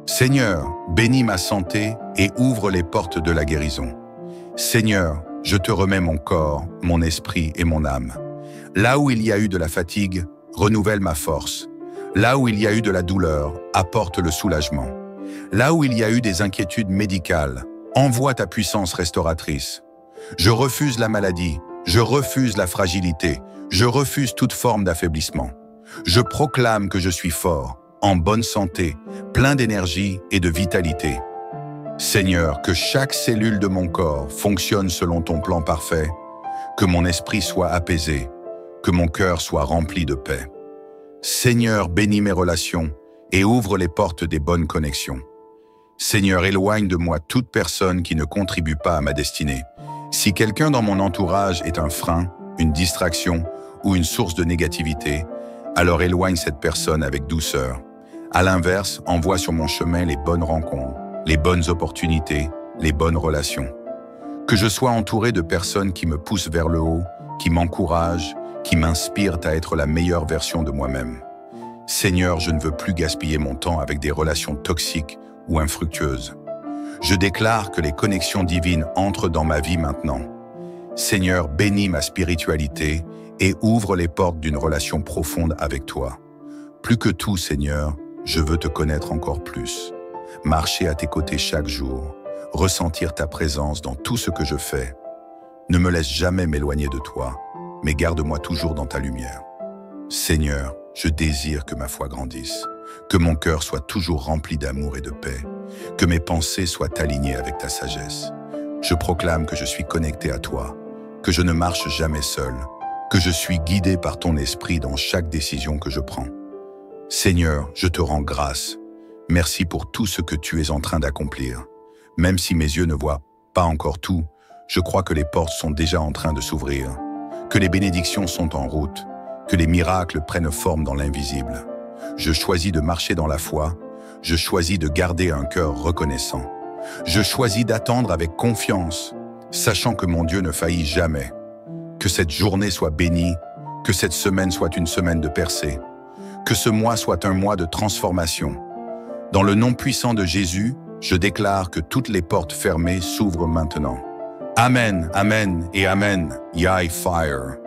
Seigneur, bénis ma santé et ouvre les portes de la guérison. Seigneur, je te remets mon corps, mon esprit et mon âme. Là où il y a eu de la fatigue, renouvelle ma force. Là où il y a eu de la douleur, apporte le soulagement. Là où il y a eu des inquiétudes médicales, envoie ta puissance restauratrice. Je refuse la maladie, je refuse la fragilité, je refuse toute forme d'affaiblissement. Je proclame que je suis fort, en bonne santé, plein d'énergie et de vitalité. Seigneur, que chaque cellule de mon corps fonctionne selon ton plan parfait, que mon esprit soit apaisé, que mon cœur soit rempli de paix. Seigneur, bénis mes relations et ouvre les portes des bonnes connexions. Seigneur, éloigne de moi toute personne qui ne contribue pas à ma destinée. Si quelqu'un dans mon entourage est un frein, une distraction ou une source de négativité, alors éloigne cette personne avec douceur. À l'inverse, envoie sur mon chemin les bonnes rencontres, les bonnes opportunités, les bonnes relations. Que je sois entouré de personnes qui me poussent vers le haut, qui m'encouragent, qui m'inspirent à être la meilleure version de moi-même. Seigneur, je ne veux plus gaspiller mon temps avec des relations toxiques ou infructueuses. Je déclare que les connexions divines entrent dans ma vie maintenant. Seigneur, bénis ma spiritualité et ouvre les portes d'une relation profonde avec toi. Plus que tout, Seigneur, je veux te connaître encore plus. Marcher à tes côtés chaque jour, ressentir ta présence dans tout ce que je fais. Ne me laisse jamais m'éloigner de toi, mais garde-moi toujours dans ta lumière. Seigneur, je désire que ma foi grandisse, que mon cœur soit toujours rempli d'amour et de paix, que mes pensées soient alignées avec ta sagesse. Je proclame que je suis connecté à toi, que je ne marche jamais seul, que je suis guidé par ton esprit dans chaque décision que je prends. Seigneur, je te rends grâce. Merci pour tout ce que tu es en train d'accomplir. Même si mes yeux ne voient pas encore tout, je crois que les portes sont déjà en train de s'ouvrir, que les bénédictions sont en route, que les miracles prennent forme dans l'invisible. Je choisis de marcher dans la foi, je choisis de garder un cœur reconnaissant. Je choisis d'attendre avec confiance, sachant que mon Dieu ne faillit jamais. Que cette journée soit bénie, que cette semaine soit une semaine de percée, que ce mois soit un mois de transformation. Dans le nom puissant de Jésus, je déclare que toutes les portes fermées s'ouvrent maintenant. Amen, amen et amen. Yai Fire.